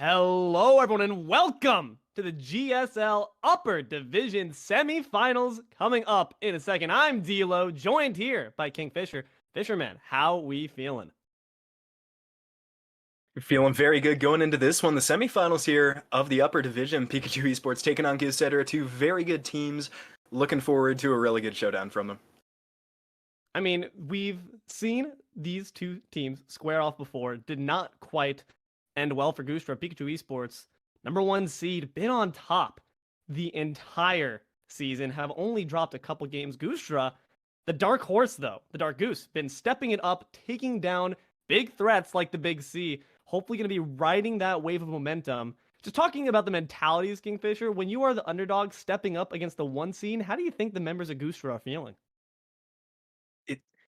Hello, everyone, and welcome to the GSL Upper Division Semifinals coming up in a second. I'm D-Lo, joined here by Kingfisher. Fisherman, how we feeling? Feeling very good going into this one. The semifinals here of the upper division. Pikachu eSports taking on Goosedra, two very good teams. Looking forward to a really good showdown from them. I mean, we've seen these two teams square off before. Did not quite end well for Goosedra. Pikachu eSports, #1 seed, been on top the entire season, have only dropped a couple games. Goosedra, the dark horse though, the dark goose, been stepping it up, taking down big threats like the Big C. Hopefully going to be riding that wave of momentum. Just talking about the mentalities, Kingfisher, when you are the underdog stepping up against the 1 seed, how do you think the members of Goosedra are feeling?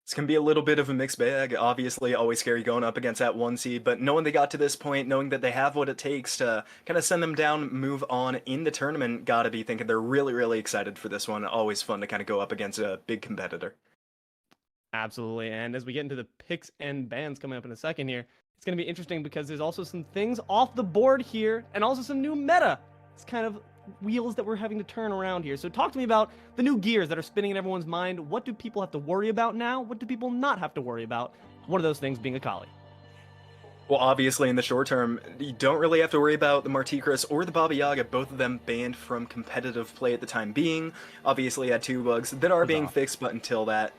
It's going to be a little bit of a mixed bag. Obviously, always scary going up against that 1 seed, but knowing they got to this point, knowing that they have what it takes to kind of send them down, move on in the tournament, got to be thinking they're really, really excited for this one. Always fun to kind of go up against a big competitor. Absolutely. And as we get into the picks and bans coming up in a second here, it's going to be interesting because there's also some things off the board here and also some new meta. It's kind of wheels that we're having to turn around here. So talk to me about the new gears that are spinning in everyone's mind. What do people have to worry about now? What do people not have to worry about? One of those things being Akali. Well, obviously, in the short term, you don't really have to worry about the Martikris or the Baba Yaga, both of them banned from competitive play at the time being. Obviously, had two bugs that are being fixed, but until that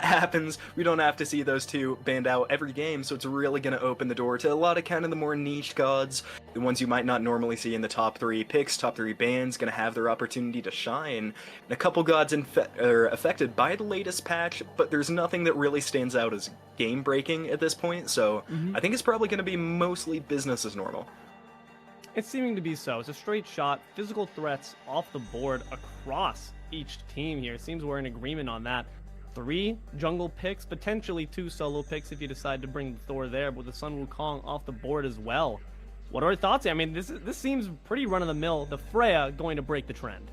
happens, we don't have to see those two banned out every game, so it's really going to open the door to a lot of kind of the more niche gods, the ones you might not normally see in the top 3 picks, top 3 bans, going to have their opportunity to shine. And a couple gods are affected by the latest patch, but there's nothing that really stands out as game-breaking at this point, so I think it's probably going to be mostly business as normal. It's seeming to be so. It's a straight shot, physical threats off the board across each team here. It seems we're in agreement on that. 3 jungle picks, potentially 2 solo picks if you decide to bring Thor there, but with the Sun Wukong off the board as well. What are your thoughts here? I mean, this seems pretty run-of-the-mill. The Freya going to break the trend.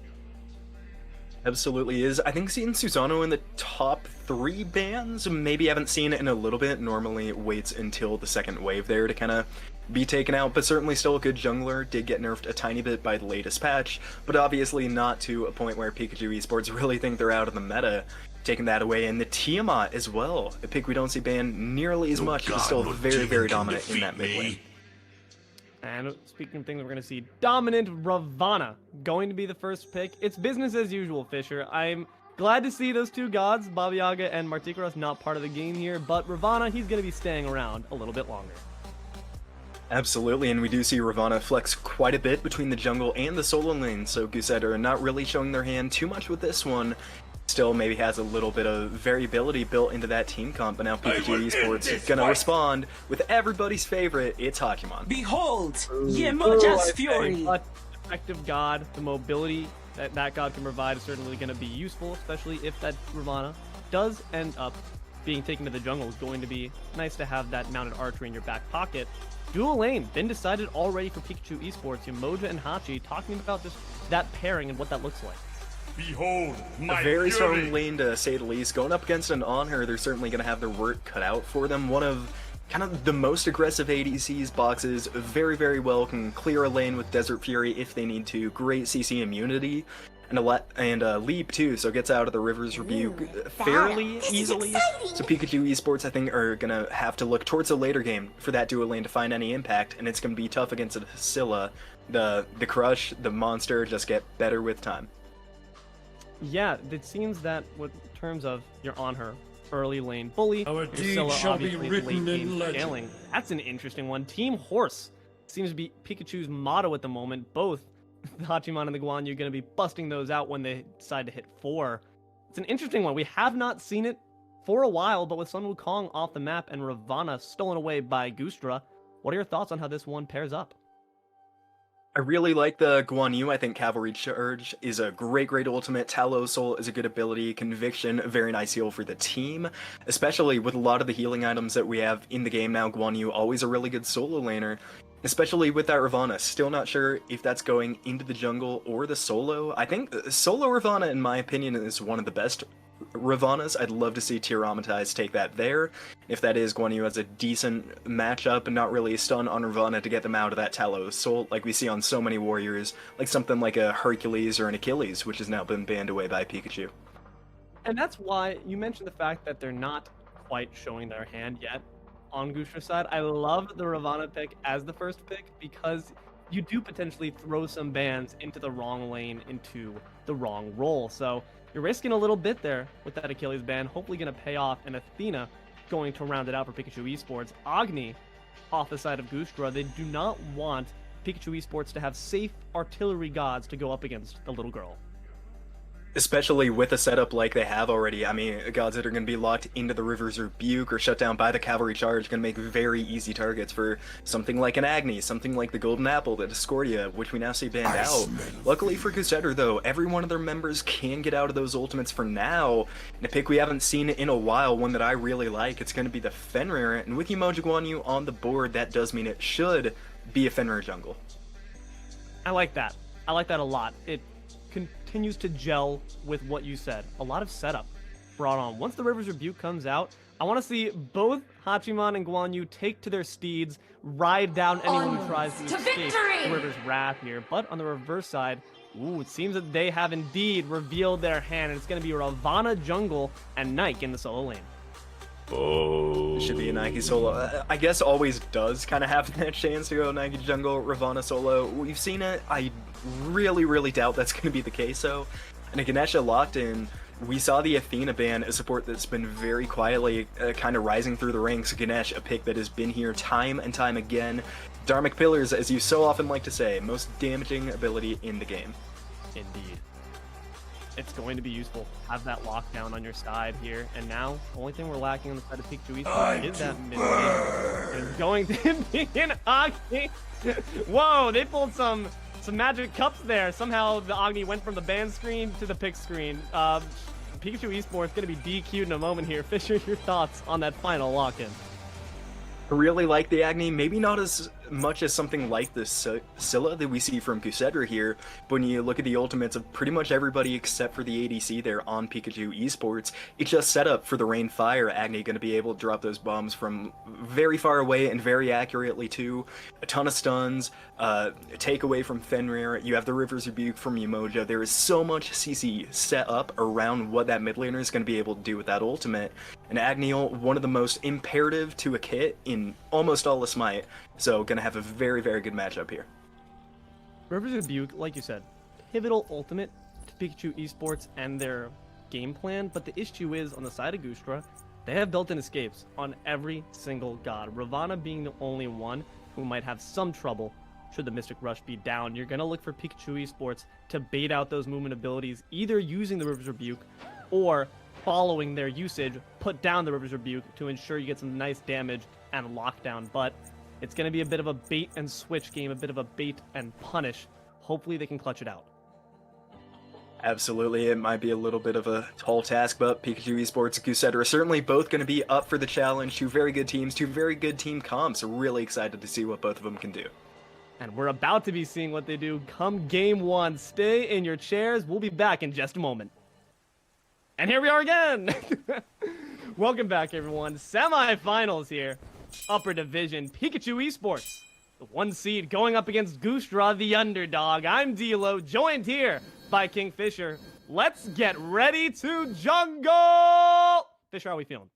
Absolutely is. I think seeing Susano in the top 3 bans, maybe haven't seen it in a little bit. Normally it waits until the second wave there to kind of be taken out, but certainly still a good jungler. Did get nerfed a tiny bit by the latest patch, but obviously not to a point where Pikachu eSports really think they're out of the meta. Taking that away, and the Tiamat as well. A pick we don't see banned nearly as much, but still very, very dominant in that mid lane. And speaking of things we're going to see, dominant Ravana going to be the first pick. It's business as usual, Fisher. I'm glad to see those 2 gods, Baba Yaga and Martikris, not part of the game here, but Ravana, he's going to be staying around a little bit longer. Absolutely, and we do see Ravana flex quite a bit between the jungle and the solo lane, so Goosedra are not really showing their hand too much with this one. Still maybe has a little bit of variability built into that team comp, but now Pikachu eSports is gonna respond with everybody's favorite, it's Hachiman. Behold, Yemoja's fury! Effective god, the mobility that god can provide is certainly going to be useful, especially if that Ravana does end up being taken to the jungle. It's going to be nice to have that mounted archery in your back pocket. Dual lane, been decided already for Pikachu eSports. Yemoja and Hachi talking about just that pairing and what that looks like. Behold, my a very fury. strong lane to say the least. Going up against an on her, they're certainly going to have their work cut out for them. One of kind of the most aggressive ADC's boxes, very, very well, can clear a lane with Desert Fury if they need to. Great CC immunity, and a leap too, so gets out of the River's Rebuke fairly easily. So Pikachu eSports, I think, are going to have to look towards a later game for that dual lane to find any impact, and it's going to be tough against a Scylla. The Crush, the monster, just get better with time. Yeah, it seems that in terms of you're on her early lane bully, Our your deed Scylla shall be obviously written late in game legend. scaling. That's an interesting one. Team Horse seems to be Pikachu's motto at the moment. Both the Hachiman and the Guan Yu going to be busting those out when they decide to hit 4. It's an interesting one. We have not seen it for a while, but with Sun Wukong off the map and Ravana stolen away by Goosedra, what are your thoughts on how this one pairs up? I really like the Guan Yu. I think Cavalry Charge is a great ultimate. Talos Soul is a good ability. Conviction, a very nice heal for the team, especially with a lot of the healing items that we have in the game now. Guan Yu, always a really good solo laner, especially with that Ravana. Still not sure if that's going into the jungle or the solo. I think solo Ravana, in my opinion, is one of the best Ravana's. I'd love to see Tyranitar take that there. If that is, Guan Yu has a decent matchup and not really a stun on Ravana to get them out of that Talos Soul like we see on so many warriors, like something like a Hercules or an Achilles, which has now been banned away by Pikachu. And that's why you mentioned the fact that they're not quite showing their hand yet on Goosedra's side. I love the Ravana pick as the first pick because you do potentially throw some bans into the wrong lane, into the wrong role. So you're risking a little bit there with that Achilles ban, hopefully going to pay off, and Athena going to round it out for Pikachu Esports. Agni off the side of Goosdra, they do not want Pikachu Esports to have safe artillery gods to go up against the little girl. Especially with a setup like they have already. I mean, gods that are going to be locked into the River's Rebuke or shut down by the Cavalry Charge going to make very easy targets for something like an Agni, something like the Golden Apple, the Discordia, which we now see banned out. Luckily for Goosedra, though, every one of their members can get out of those ultimates for now. And a pick we haven't seen in a while, one that I really like, it's going to be the Fenrir. And with Emoji Guan Yu on the board, that does mean it should be a Fenrir jungle. I like that. I like that a lot. It continues to gel with what you said. A lot of setup brought on. Once the River's Rebuke comes out, I want to see both Hachiman and Guan Yu take to their steeds, ride down anyone who tries to escape the River's Wrath here. But on the reverse side, ooh, it seems that they have indeed revealed their hand, and it's going to be Ravana jungle and Nike in the solo lane. Oh. It should be a Nike solo. I guess always does kind of have that chance to go Nike jungle, Ravana solo. We've seen it. I really doubt that's going to be the case, though. And a Ganesha locked in. We saw the Athena ban, a support that's been very quietly kind of rising through the ranks. Ganesh, a pick that has been here time and time again. Dharmic Pillars, as you so often like to say, most damaging ability in the game. Indeed. It's going to be useful. Have that lockdown on your side here. And now, the only thing we're lacking on the side of Pikachu Esports is that mid lane. It's going to be an Agni. Whoa, they pulled some magic cups there. Somehow the Agni went from the ban screen to the pick screen. Pikachu Esports going to be DQ'd in a moment here. Fisher, your thoughts on that final lock-in? I really like the Agni, maybe not as much as something like the Scylla that we see from Goosedra here, but when you look at the ultimates of pretty much everybody except for the ADC there on Pikachu Esports, it's just set up for the Rain Fire. Agni going to be able to drop those bombs from very far away and very accurately too. A ton of stuns, take away from Fenrir, you have the River's Rebuke from Umoja. There is so much CC set up around what that mid laner is going to be able to do with that ultimate. And Agni, one of the most imperative to a kit in almost all of Smite, so gonna have a very good matchup here. River's Rebuke, like you said, pivotal ultimate to Pikachu Esports and their game plan, but the issue is on the side of Goosedra, they have built-in escapes on every single god. Ravana being the only one who might have some trouble should the Mystic Rush be down. You're gonna look for Pikachu Esports to bait out those movement abilities, either using the River's Rebuke or following their usage, put down the River's Rebuke to ensure you get some nice damage and lockdown. But it's going to be a bit of a bait and switch game, a bit of a bait and punish. Hopefully they can clutch it out. Absolutely, it might be a little bit of a tall task, but Pikachu Esports and Goosedra are certainly both going to be up for the challenge. Two very good teams, two very good team comps. Really excited to see what both of them can do. And we're about to be seeing what they do come game one. Stay in your chairs. We'll be back in just a moment. And here we are again. Welcome back, everyone. Semifinals here. Upper Division. Pikachu Esports, the 1 seed, going up against Goosedra, the underdog. I'm D-Lo, joined here by Kingfisher. Let's get ready to jungle. Fisher, how are we feeling?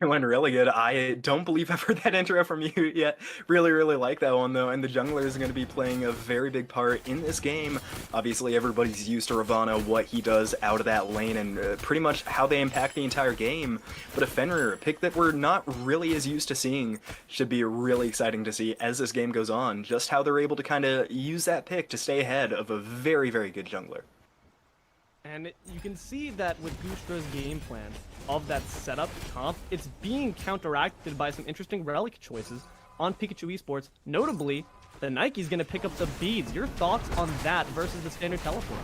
It went really good. I don't believe I've heard that intro from you yet. Really like that one, though. And the jungler is going to be playing a very big part in this game. Obviously, everybody's used to Ravana, what he does out of that lane, and pretty much how they impact the entire game. But a Fenrir, a pick that we're not really as used to seeing, should be really exciting to see as this game goes on. Just how they're able to kind of use that pick to stay ahead of a very good jungler. And you can see that with Goosedra's game plan of that setup comp, it's being counteracted by some interesting relic choices on Pikachu Esports. Notably, the Nike's going to pick up the beads. Your thoughts on that versus the standard teleport?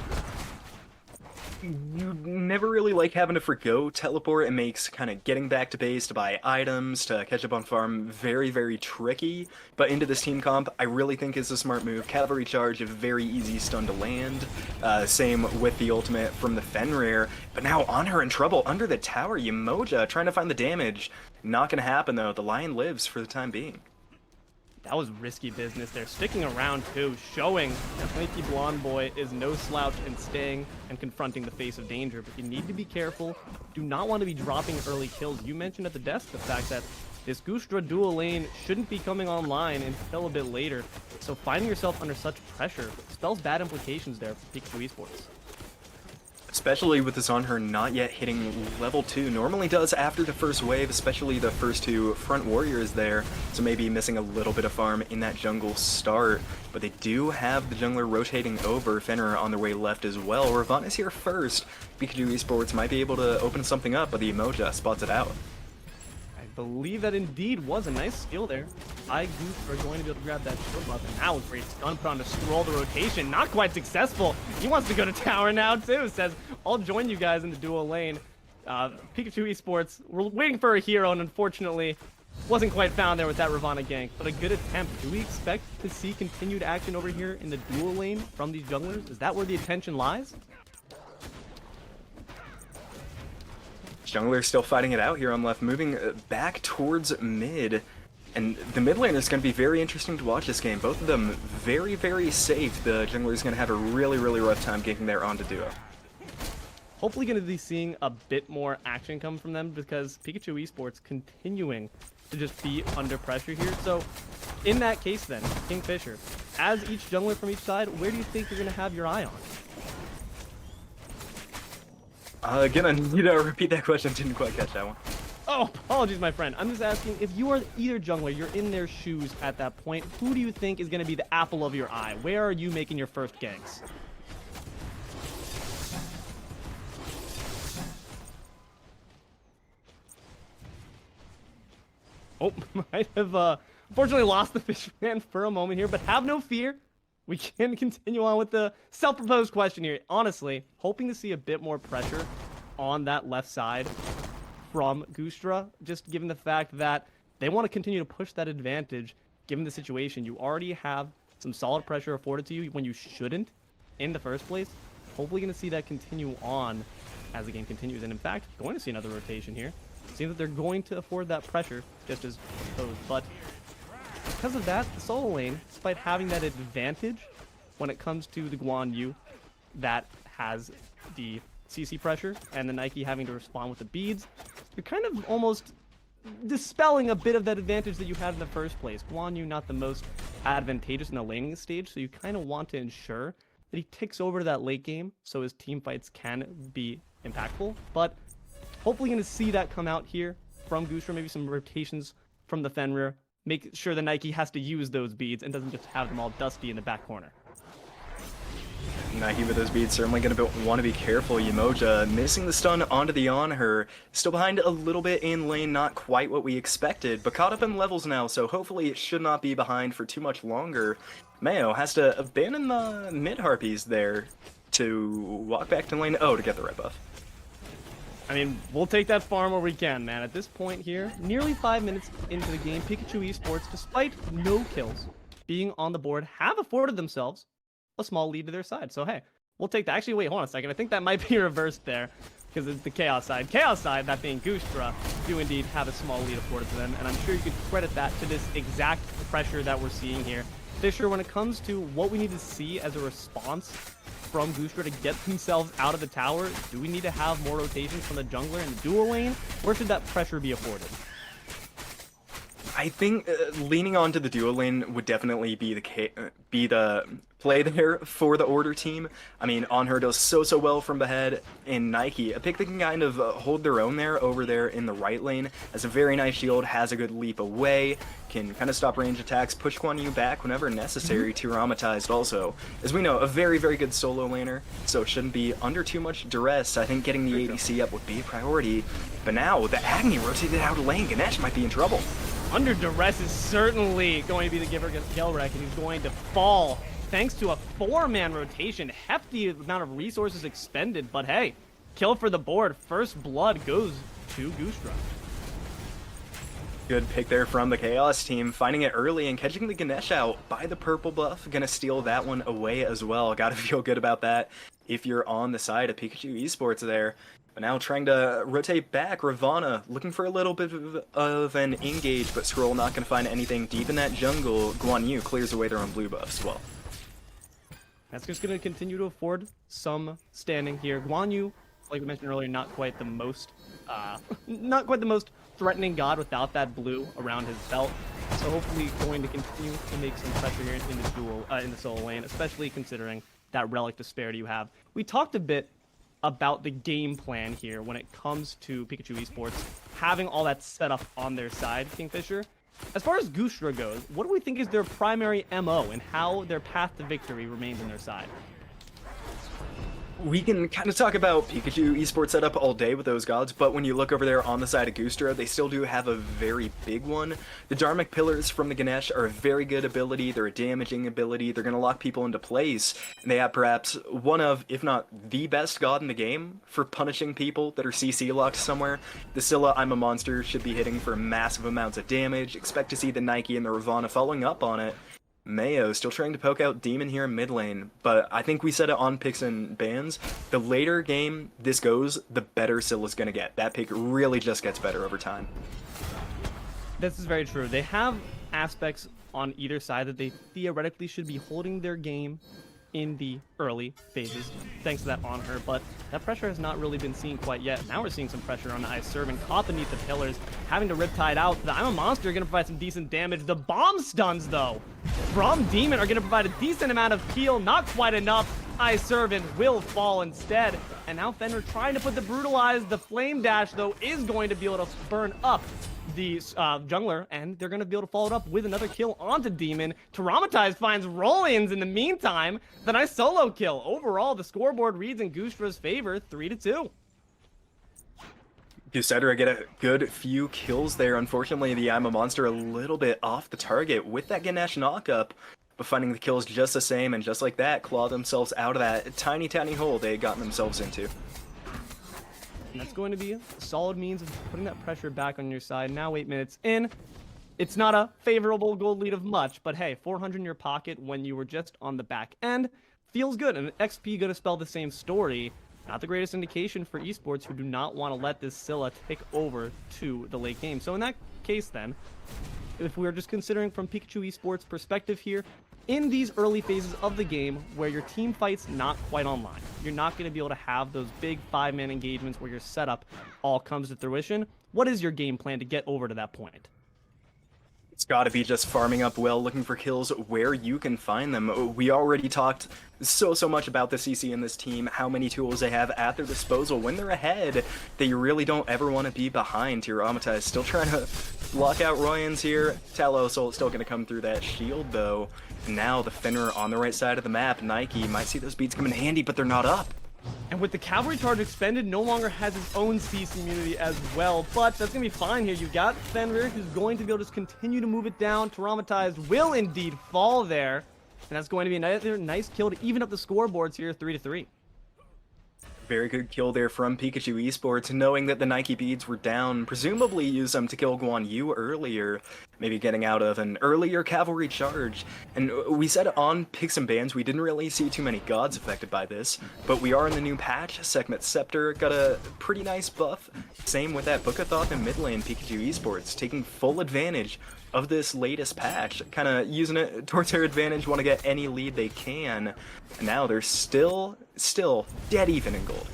you never really like having to forgo teleport. It makes kind of getting back to base to buy items, to catch up on farm very, very tricky. But into this team comp, I really think is a smart move. Cavalry Charge, a very easy stun to land. Same with the ultimate from the Fenrir. But now on her in trouble under the tower, Yemoja trying to find the damage. Not going to happen though. The Lion lives for the time being. That was risky business there. Sticking around too, showing that Flaky Blonde Boy is no slouch in staying and confronting the face of danger. But you need to be careful. Do not want to be dropping early kills. You mentioned at the desk the fact that this Goosedra dual lane shouldn't be coming online until a bit later. So finding yourself under such pressure spells bad implications there for Pikachu eSports. Especially with this on her not yet hitting level 2. Normally does after the first wave, especially the first two front warriors there. So maybe missing a little bit of farm in that jungle start. But they do have the jungler rotating over. Fenrir on their way left as well. Ravana is here first. Pikachu eSports might be able to open something up, but the Yemoja spots it out. I believe that indeed was a nice steal there. Goose are going to be able to grab that shield buff, and that was great stun put on to scroll the rotation. Not quite successful. He wants to go to tower now too. Says, I'll join you guys in the dual lane. Pikachu eSports, we're waiting for a hero, and unfortunately wasn't quite found there with that Ravana gank, but a good attempt. Do we expect to see continued action over here in the dual lane from these junglers? Is that where the attention lies? Jungler still fighting it out here on left, moving back towards mid. And the mid laner is going to be very interesting to watch this game. Both of them very, very safe. The jungler is going to have a really, really rough time getting there onto duo. Hopefully going to be seeing a bit more action come from them because Pikachu eSports continuing to just be under pressure here. So in that case then, Kingfisher, as each jungler from each side, where do you think you're going to have your eye on? Gonna need to repeat that question. Didn't quite catch that one. Oh, apologies, my friend. I'm just asking, if you are either jungler, you're in their shoes at that point, who do you think is going to be the apple of your eye? Where are you making your first ganks? Oh, might have unfortunately lost the fishman for a moment here, but have no fear. We can continue on with the self-proposed question here. Honestly, hoping to see a bit more pressure on that left side from Goosedra, just given the fact that they want to continue to push that advantage, given the situation. You already have some solid pressure afforded to you when you shouldn't in the first place. Hopefully going to see that continue on as the game continues. And in fact, going to see another rotation here. Seems that they're going to afford that pressure, just as proposed. But because of that, the solo lane, despite having that advantage when it comes to the Guan Yu that has the CC pressure and the Nike having to respond with the beads, you're kind of almost dispelling a bit of that advantage that you had in the first place. Guan Yu not the most advantageous in the laning stage, so you kind of want to ensure that he ticks over to that late game so his team fights can be impactful. But hopefully going to see that come out here from Goosedra, maybe some rotations from the Fenrir. Make sure the Nike has to use those beads and doesn't just have them all dusty in the back corner. Nike with those beads certainly going to want to be careful. Yemoja missing the stun onto the on her. Still behind a little bit in lane, not quite what we expected, but caught up in levels now, so hopefully it should not be behind for too much longer. Mayo has to abandon the mid harpies there to walk back to lane O to get the red buff. I mean, we'll take that farm where we can, man. At this point here, nearly 5 minutes into the game, Pikachu eSports, despite no kills being on the board, have afforded themselves a small lead to their side. So, hey, we'll take that. Actually, wait, hold on a second. I think that might be reversed there because it's the Chaos side. Chaos side, that being Goosedra, do indeed have a small lead afforded to them. And I'm sure you could credit that to this exact pressure that we're seeing here. Fisher, when it comes to what we need to see as a response from Goosedra to get themselves out of the tower, do we need to have more rotations from the jungler in the dual lane, or should that pressure be afforded? I think leaning onto the duo lane would definitely be the play there for the Order team. I mean, On Her does so well from behead, and Nike, a pick that can kind of hold their own there over there in the right lane, has a very nice shield, has a good leap away, can kind of stop range attacks, push Guan Yu back whenever necessary, traumatized also. As we know, a very good solo laner, so it shouldn't be under too much duress. I think getting the ADC up would be a priority, but now the Agni rotated out of lane. Ganesh might be in trouble. Under duress is certainly going to be the giver against Gelrek, and he's going to fall thanks to a 4-man rotation. Hefty amount of resources expended, but hey, kill for the board. First blood goes to Goosedra. Good pick there from the Chaos team, finding it early and catching the Ganesh out by the purple buff. Gonna steal that one away as well. Gotta feel good about that if you're on the side of Pikachu eSports there. But now trying to rotate back, Ravana looking for a little bit of an engage, but Scroll not gonna find anything deep in that jungle. Guan Yu clears away their own blue buffs as well. That's just gonna continue to afford some standing here. Guan Yu, like we mentioned earlier, not quite the most threatening god without that blue around his belt. So hopefully going to continue to make some pressure here in the duel, in the solo lane, especially considering that relic disparity you have. We talked a bit about the game plan here when it comes to Pikachu eSports having all that set up on their side, Kingfisher. As far as Goosedra goes, what do we think is their primary MO and how their path to victory remains on their side? We can kind of talk about Pikachu eSports setup all day with those gods, but when you look over there on the side of Goosedra, they still do have a very big one. The Dharmic Pillars from the Ganesh are a very good ability, they're a damaging ability, they're going to lock people into place, and they have perhaps one of, if not the best god in the game for punishing people that are CC locked somewhere. The Scylla, I'm a Monster, should be hitting for massive amounts of damage. Expect to see the Nike and the Ravana following up on it. Mayo still trying to poke out Demon here in mid lane, but I think we said it on picks and bans. The later game this goes, the better Scylla's gonna get. That pick really just gets better over time. This is very true. They have aspects on either side that they theoretically should be holding their game in the early phases, thanks to that on her, but that pressure has not really been seen quite yet. Now we're seeing some pressure on the Ice Servant, caught beneath the pillars, having to Riptide out. The I'm a Monster are going to provide some decent damage. The bomb stuns, though, from Demon are going to provide a decent amount of peel, not quite enough. Ice Servant will fall instead, and now Fenrir trying to put the Brutalize. The Flame Dash, though, is going to be able to burn up the jungler, and they're going to be able to follow it up with another kill onto Demon. Traumatize finds Rollins in the meantime. The nice solo kill. Overall, the scoreboard reads in Goosedra's favor, 3-2. Goosedra get a good few kills there. Unfortunately, the I'm a Monster a little bit off the target with that Ganesh knockup, but finding the kills just the same, and just like that, claw themselves out of that tiny, tiny hole they had gotten themselves into. And that's going to be a solid means of putting that pressure back on your side. Now 8 minutes in. It's not a favorable gold lead of much, but hey, 400 in your pocket when you were just on the back end feels good. And XP going to spell the same story. Not the greatest indication for esports who do not want to let this Scylla take over to the late game. So in that case then, if we're just considering from Pikachu esports perspective here, in these early phases of the game where your team fight's not quite online, you're not going to be able to have those big 5-man engagements where your setup all comes to fruition. What is your game plan to get over to that point? It's got to be just farming up well, looking for kills where you can find them. We already talked so much about the CC in this team, how many tools they have at their disposal. When they're ahead, they really don't ever want to be behind. Tiramata is still trying to lock out Royans here. Talos still going to come through that shield, though. Now the Fenrir on the right side of the map. Nike might see those beats come in handy, but they're not up. And with the Cavalry Charge expended, no longer has his own CC immunity as well, but that's going to be fine here. You've got Fenrir, who's going to be able to just continue to move it down. Traumatized will indeed fall there, and that's going to be another nice kill to even up the scoreboards here, 3-3. Very good kill there from Pikachu eSports, knowing that the Nike beads were down. Presumably used them to kill Guan Yu earlier, maybe getting out of an earlier cavalry charge. And we said on picks and bans we didn't really see too many gods affected by this, but we are in the new patch. Sekhmet Scepter got a pretty nice buff. Same with that Bookathoth in mid lane. Pikachu eSports taking full advantage of this latest patch, kind of using it towards their advantage, want to get any lead they can. And now they're still dead even in gold.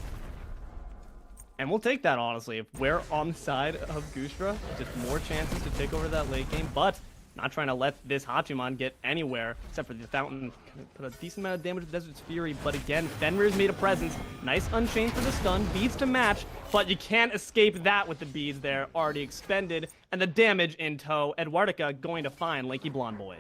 And we'll take that, honestly. If we're on the side of Goosedra, just more chances to take over that late game, but not trying to let this Hachiman get anywhere, except for the Fountain. Put a decent amount of damage with Desert's Fury, but again, Fenrir's made a presence. Nice Unchained for the stun, beads to match, but you can't escape that with the beads there, already expended, and the damage in tow. Eduardica going to find Lanky Blonde Boy.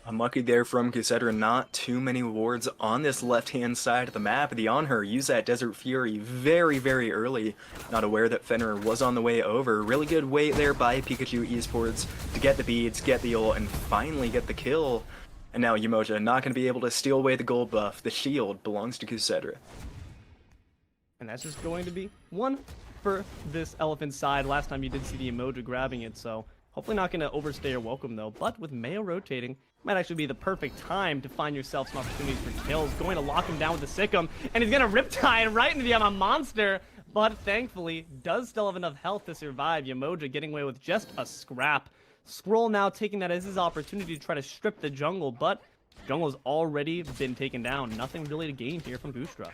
Unlucky there from Goosedra, not too many wards on this left-hand side of the map. The on her use that Desert Fury very early, not aware that Fenrir was on the way over. Really good wait there by Pikachu eSports to get the beads, get the ult, and finally get the kill. And now Umoja not going to be able to steal away the gold buff. The shield belongs to Goosedra. And that's just going to be one for this elephant side. Last time you did see the emoji grabbing it, so hopefully not going to overstay your welcome though. But with Mayo rotating, might actually be the perfect time to find yourself some opportunities for kills. Going to lock him down with the Sikkim, and he's going to Riptide right into the monster. But thankfully, does still have enough health to survive. Umoja getting away with just a scrap. Scroll now taking that as his opportunity to try to strip the jungle, but jungle's already been taken down. Nothing really to gain here from Goosedra.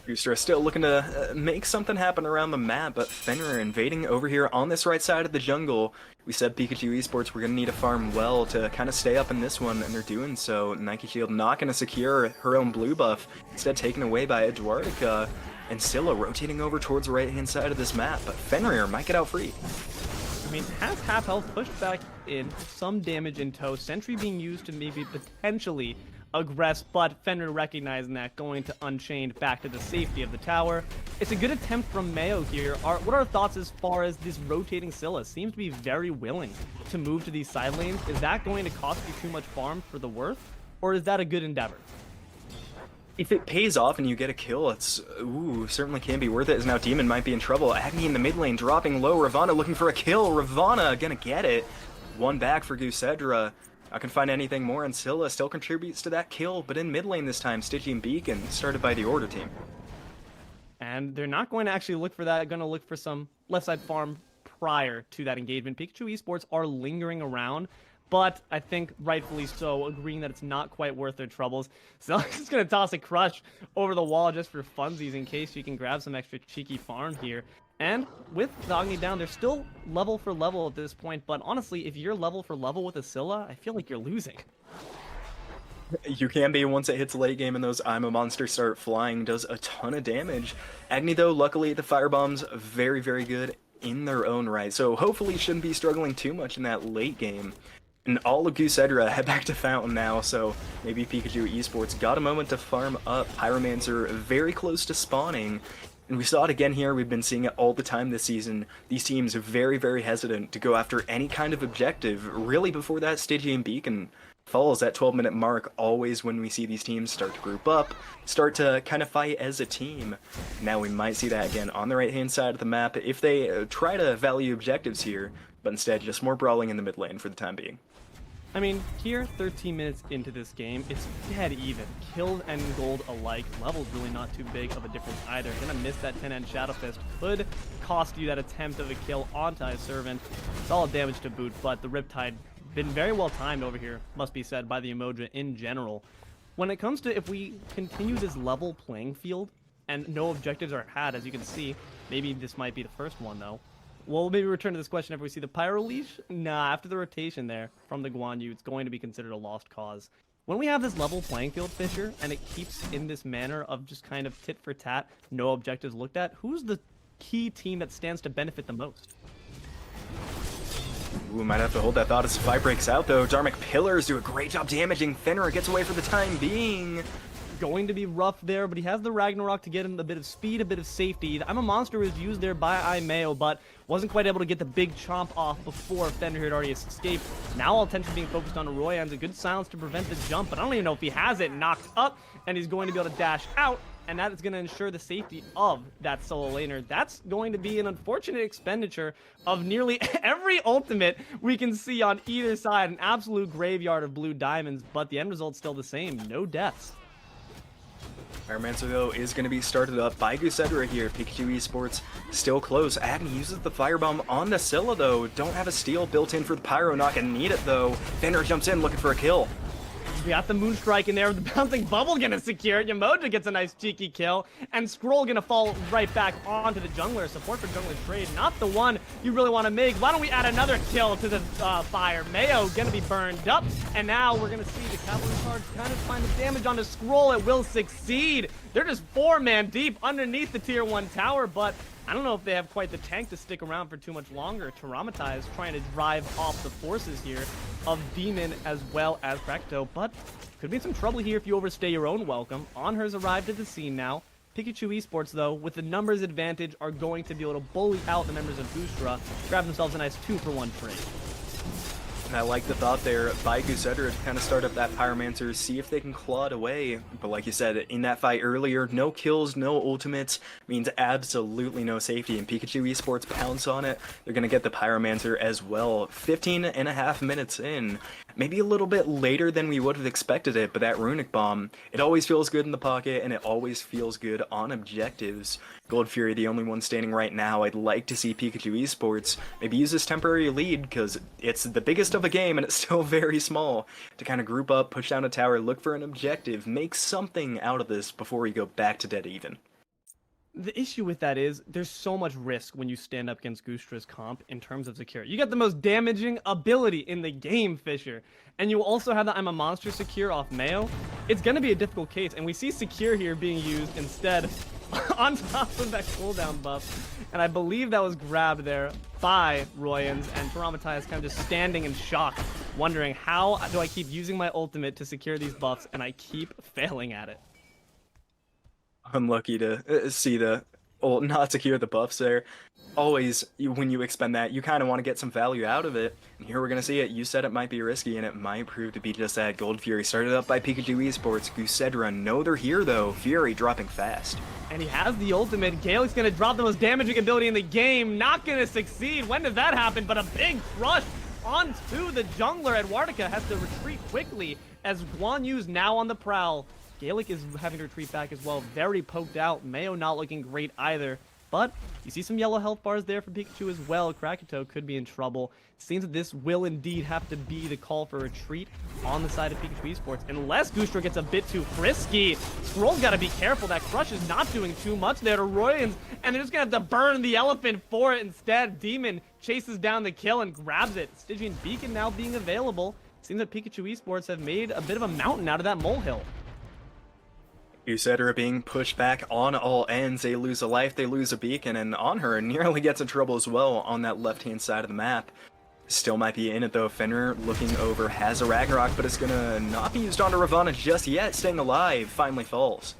Goosedra still looking to make something happen around the map, but Fenrir invading over here on this right side of the jungle. We said Pikachu eSports were going to need to farm well to kind of stay up in this one, and they're doing so. Nike Shield not going to secure her own blue buff, instead taken away by Eduardica, and Scylla rotating over towards the right-hand side of this map, but Fenrir might get out free. I mean, has half health pushed back in, some damage in tow. Sentry being used to maybe potentially aggress, but Fenrir recognizing that, going to Unchained back to the safety of the tower. It's a good attempt from Mayo here. What are our thoughts as far as this rotating Scylla? Seems to be very willing to move to these side lanes. Is that going to cost you too much farm for the worth, or is that a good endeavor? If it pays off and you get a kill, it's, certainly can be worth it, as now Demon might be in trouble. Agni in the mid lane, dropping low. Ravana looking for a kill. Ravana gonna get it. One back for Goosedra. Not gonna find anything more, and Scylla still contributes to that kill, but in mid lane this time, Stygian Beacon, started by the Order team. And they're not going to actually look for that, going to look for some left side farm prior to that engagement. Pikachu eSports are lingering around, but I think rightfully so, agreeing that it's not quite worth their troubles. So I'm just going to toss a Crush over the wall just for funsies in case you can grab some extra cheeky farm here. And with Dogny down, they're still level for level at this point, but honestly, if you're level for level with a Scylla, I feel like you're losing. You can be once it hits late game and those I'm a Monster start flying, does a ton of damage. Agni though, luckily the firebombs very, very good in their own right, so hopefully shouldn't be struggling too much in that late game. And all of Goosedra head back to Fountain now, so maybe Pikachu eSports got a moment to farm up. Pyromancer very close to spawning. And we saw it again here, we've been seeing it all the time this season. These teams are very, very hesitant to go after any kind of objective, really before that Stygian Beacon falls, that 12-minute mark. Always when we see these teams start to group up, start to kind of fight as a team. Now we might see that again on the right-hand side of the map if they try to value objectives here, but instead just more brawling in the mid lane for the time being. I mean, here, 13 minutes into this game, it's dead even. Kills and gold alike. Level's really not too big of a difference either. Gonna miss that 10-end Shadow Fist. Could cost you that attempt of a kill onto his servant. Solid damage to boot, but the Riptide been very well timed over here, must be said, by the Emoji in general. When it comes to if we continue this level playing field, and no objectives are had, as you can see, maybe this might be the first one though. We'll maybe return to this question after we see the Pyro Leash. Nah, after the rotation there from the Guan Yu, it's going to be considered a lost cause. When we have this level playing field, Fisher, and it keeps in this manner of just kind of tit for tat, no objectives looked at, who's the key team that stands to benefit the most? Ooh, might have to hold that thought as Spy breaks out though. Dharmic Pillars do a great job damaging. Fenrir gets away for the time being. Going to be rough there, but he has the Ragnarok to get him a bit of speed, a bit of safety. I'm a Monster was used there by Mayo, but wasn't quite able to get the big chomp off before Fenrir had already escaped. Now all attention being focused on Royan's a good silence to prevent the jump, but I don't even know if he has it knocked up, and he's going to be able to dash out, and that is going to ensure the safety of that solo laner. That's going to be an unfortunate expenditure of nearly every ultimate we can see on either side. An absolute graveyard of blue diamonds, but the end result's still the same. No deaths. Pyromancer though is going to be started up by Goosedra here. Pikachu eSports still close. Agni uses the firebomb on the Scylla though. Don't have a steal built in for the Pyro, not going to need it though. Fenrir jumps in looking for a kill. We got the Moonstrike in there with the bouncing bubble gonna secure it. Yamoja gets a nice cheeky kill, and Scroll gonna fall right back onto the jungler. Support for jungler trade, not the one you really want to make. Why don't we add another kill to the fire? Mayo gonna be burned up, and now we're gonna see the cavalry charge kind of find the damage on the Scroll. It will succeed. They're just 4-man deep underneath the tier 1 tower, but I don't know if they have quite the tank to stick around for too much longer. Taramata trying to drive off the forces here of Demon as well as Precto, but could be some trouble here if you overstay your own welcome. Onher's arrived at the scene now. Pikachu eSports, though, with the numbers advantage, are going to be able to bully out the members of Goosedra, grab themselves a nice 2-for-1 trade. And I like the thought there by Goosedra to kind of start up that Pyromancer, see if they can claw it away. But like you said, in that fight earlier, no kills, no ultimates means absolutely no safety. And Pikachu eSports pounce on it. They're going to get the Pyromancer as well. 15.5 minutes in. Maybe a little bit later than we would have expected it, but that Runic Bomb, it always feels good in the pocket, and it always feels good on objectives. Gold Fury, the only one standing right now. I'd like to see Pikachu eSports maybe use this temporary lead, because it's the biggest of a game, and it's still very small, to kind of group up, push down a tower, look for an objective, make something out of this before we go back to dead even. The issue with that is there's so much risk when you stand up against Goosedra's comp in terms of secure. You got the most damaging ability in the game, Fisher, and you also have the I'm a Monster secure off Mayo. It's going to be a difficult case, and we see secure here being used instead on top of that cooldown buff, and I believe that was grabbed there by Royans, and Paramatai is kind of just standing in shock, wondering how do I keep using my ultimate to secure these buffs, and I keep failing at it. Unlucky to see the not secure the buffs there. Always, when you expend that, you kind of want to get some value out of it. And here we're going to see it. You said it might be risky, and it might prove to be just that. Gold Fury started up by Pikachu eSports. Goosedra know they're here, though. Fury dropping fast. And he has the ultimate. Gaelic's going to drop the most damaging ability in the game. Not going to succeed. When did that happen? But a big crush onto the jungler. Edwardica has to retreat quickly as Guan Yu's now on the prowl. Gaelic is having to retreat back as well. Very poked out. Mayo not looking great either. But you see some yellow health bars there for Pikachu as well. Krakatoa could be in trouble. Seems that this will indeed have to be the call for retreat on the side of Pikachu eSports. Unless Goosedra gets a bit too frisky. Scroll's got to be careful. That crush is not doing too much there to Royans. And they're just going to have to burn the elephant for it instead. Demon chases down the kill and grabs it. Stygian Beacon now being available. Seems that Pikachu eSports have made a bit of a mountain out of that molehill. Goosedra being pushed back on all ends. They lose a life, they lose a beacon, and on her nearly gets in trouble as well on that left-hand side of the map. Still might be in it though. Fenrir looking over, has a Ragnarok, but it's gonna not be used onto Ravana just yet. Staying alive, finally falls.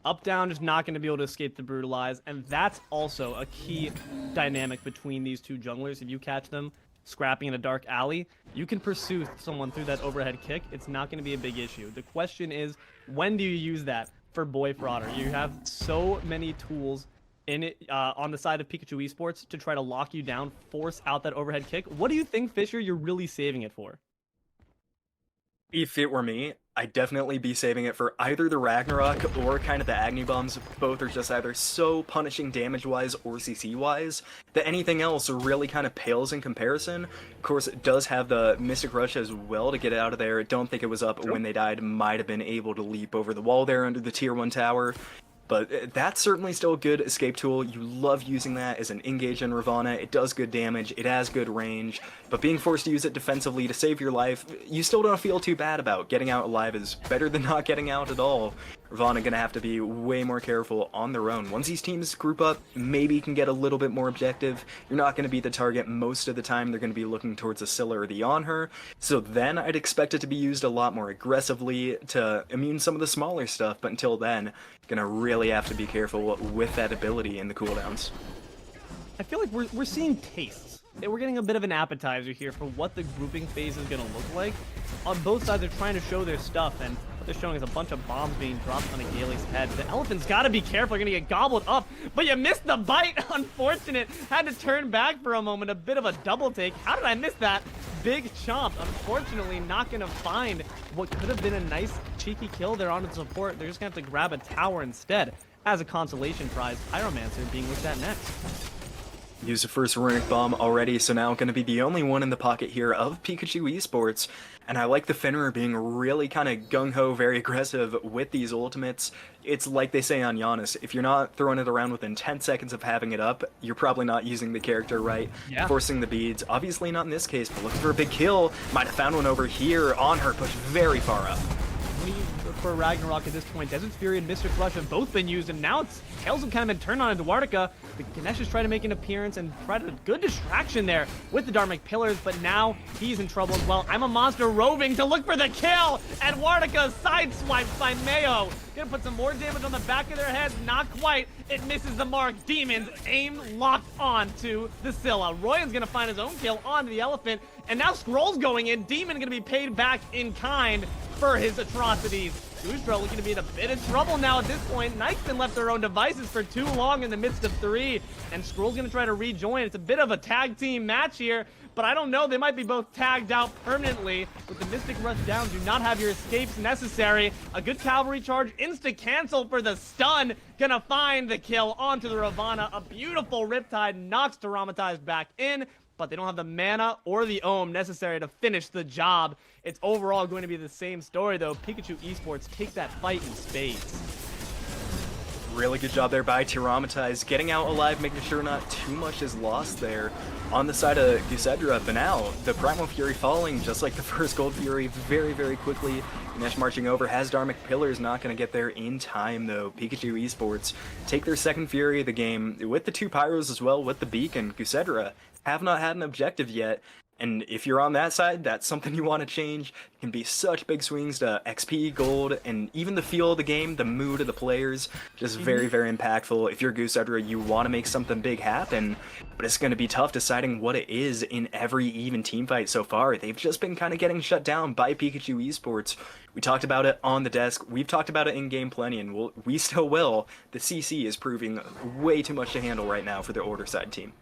Up, down, just not going to be able to escape the Brutalize, and that's also a key dynamic between these two junglers. If you catch them scrapping in a dark alley, you can pursue someone through that overhead kick. It's not going to be a big issue. The question is, when do you use that for Boy Frauder? You have so many tools in it on the side of Pikachu eSports to try to lock you down, force out that overhead kick. What do you think, Fisher, you're really saving it for? If it were me, I'd definitely be saving it for either the Ragnarok or kind of the Agni Bombs. Both are just either so punishing damage-wise or CC-wise that anything else really kind of pales in comparison. Of course, it does have the Mystic Rush as well to get out of there. Don't think it was up when they died. Might have been able to leap over the wall there under the Tier 1 tower. But that's certainly still a good escape tool. You love using that as an engage in Ravana. It does good damage, it has good range, but being forced to use it defensively to save your life, you still don't feel too bad about. Getting out alive is better than not getting out at all. Ravana gonna have to be way more careful on their own. Once these teams group up, maybe you can get a little bit more objective. You're not gonna be the target most of the time. They're gonna be looking towards the Scylla or the On Her. So then I'd expect it to be used a lot more aggressively to immune some of the smaller stuff, but until then, gonna really have to be careful with that ability in the cooldowns. I feel like we're seeing tastes. We're getting a bit of an appetizer here for what the grouping phase is going to look like. On both sides, they're trying to show their stuff, and what they're showing is a bunch of bombs being dropped on a Gaelic's head. The elephant's got to be careful. You're going to get gobbled up, but you missed the bite. Unfortunate. Had to turn back for a moment. A bit of a double take. How did I miss that? Big chomp. Unfortunately, not going to find what could have been a nice, cheeky kill there on the support. They're just going to have to grab a tower instead as a consolation prize. Pyromancer being looked at next. Used the first Runic Bomb already, so now going to be the only one in the pocket here of Pikachu eSports. And I like the Fenrir being really kind of gung-ho, very aggressive with these ultimates. It's like they say on Giannis, if you're not throwing it around within 10 seconds of having it up, you're probably not using the character right. Yeah. Forcing the beads, obviously not in this case, but looking for a big kill. Might have found one over here on her, pushed very far up. When you for Ragnarok at this point. Desert Fury and Mystic Rush have both been used, and now it's Tails have kind of been turned on into Eduardica. The Ganesh is trying to make an appearance and tried a good distraction there with the Dharmic Pillars, but now he's in trouble as well. I'm a Monster roving to look for the kill. Eduardica sideswiped by Mayo. Gonna put some more damage on the back of their heads. Not quite. It misses the mark. Demons aim locked on to the Scylla. Royan's gonna find his own kill onto the elephant. And now Scroll's going in. Demon gonna be paid back in kind for his atrocities. Goosedra looking to be in a bit of trouble now at this point. Knight's been left their own devices for too long in the midst of 3. And Scroll's gonna try to rejoin. It's a bit of a tag team match here. But I don't know, they might be both tagged out permanently. With the Mystic Rush down, do not have your escapes necessary. A good cavalry charge, insta-cancel for the stun. Gonna find the kill onto the Ravana. A beautiful Riptide knocks Taramatize back in, but they don't have the mana or the Ohm necessary to finish the job. It's overall going to be the same story, though. Pikachu eSports take that fight in spades. Really good job there by Taramatize, getting out alive, making sure not too much is lost there on the side of Goosedra. But now, the Primal Fury falling, just like the first Gold Fury, very, very quickly. Ganesh marching over, has Dharmic Pillars, not going to get there in time, though. Pikachu eSports take their second Fury of the game, with the 2 Pyros as well, with the Beacon. Goosedra have not had an objective yet. And if you're on that side, that's something you want to change. It can be such big swings to XP, gold, and even the feel of the game, the mood of the players, just very, very impactful. If you're Goosedra, you want to make something big happen, but it's going to be tough deciding what it is in every even team fight so far. They've just been kind of getting shut down by Pikachu eSports. We talked about it on the desk. We've talked about it in-game plenty, and we still will. The CC is proving way too much to handle right now for the Order side team.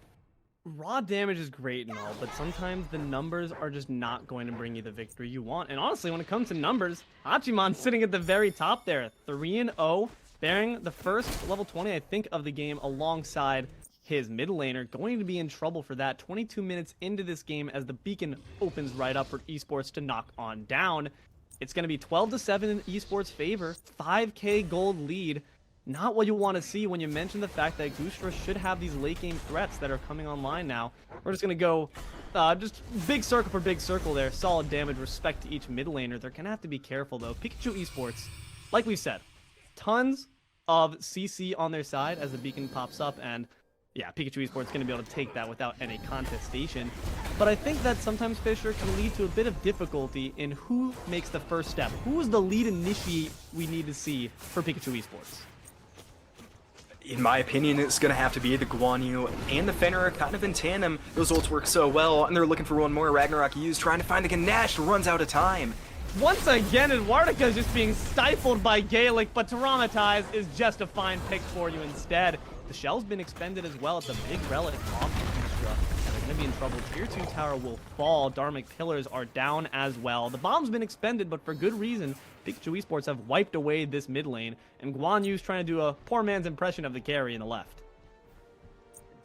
Raw damage is great and all, but sometimes the numbers are just not going to bring you the victory you want. And honestly, when it comes to numbers, Hachiman's sitting at the very top there. 3-0, bearing the first level 20, I think, of the game alongside his mid laner. Going to be in trouble for that 22 minutes into this game as the beacon opens right up for eSports to knock on down. It's going to be 12-7 in eSports' favor, 5k gold lead. Not what you want to see when you mention the fact that Goosedra should have these late game threats that are coming online now. We're just going to go just big circle for big circle there. Solid damage, respect to each mid laner. They're going to have to be careful though. Pikachu eSports, like we said, tons of CC on their side as the beacon pops up, and yeah, Pikachu eSports going to be able to take that without any contestation. But I think that sometimes, Fisher, can lead to a bit of difficulty in who makes the first step. Who is the lead initiate we need to see for Pikachu eSports? In my opinion, it's going to have to be the Guan Yu and the Fenrir are kind of in tandem. Those ults work so well, and they're looking for one more. Ragnarok used, trying to find the Ganesh, runs out of time. Once again, Eduardica is just being stifled by Gaelic, but Taramatize is just a fine pick for you instead. The shell's been expended as well. It's a big relic off of Goosedra, and they're going to be in trouble. Tier 2 tower will fall. Dharmic Pillars are down as well. The bomb's been expended, but for good reason. Pikachu eSports have wiped away this mid lane, and Guan Yu's trying to do a poor man's impression of the carry in the left.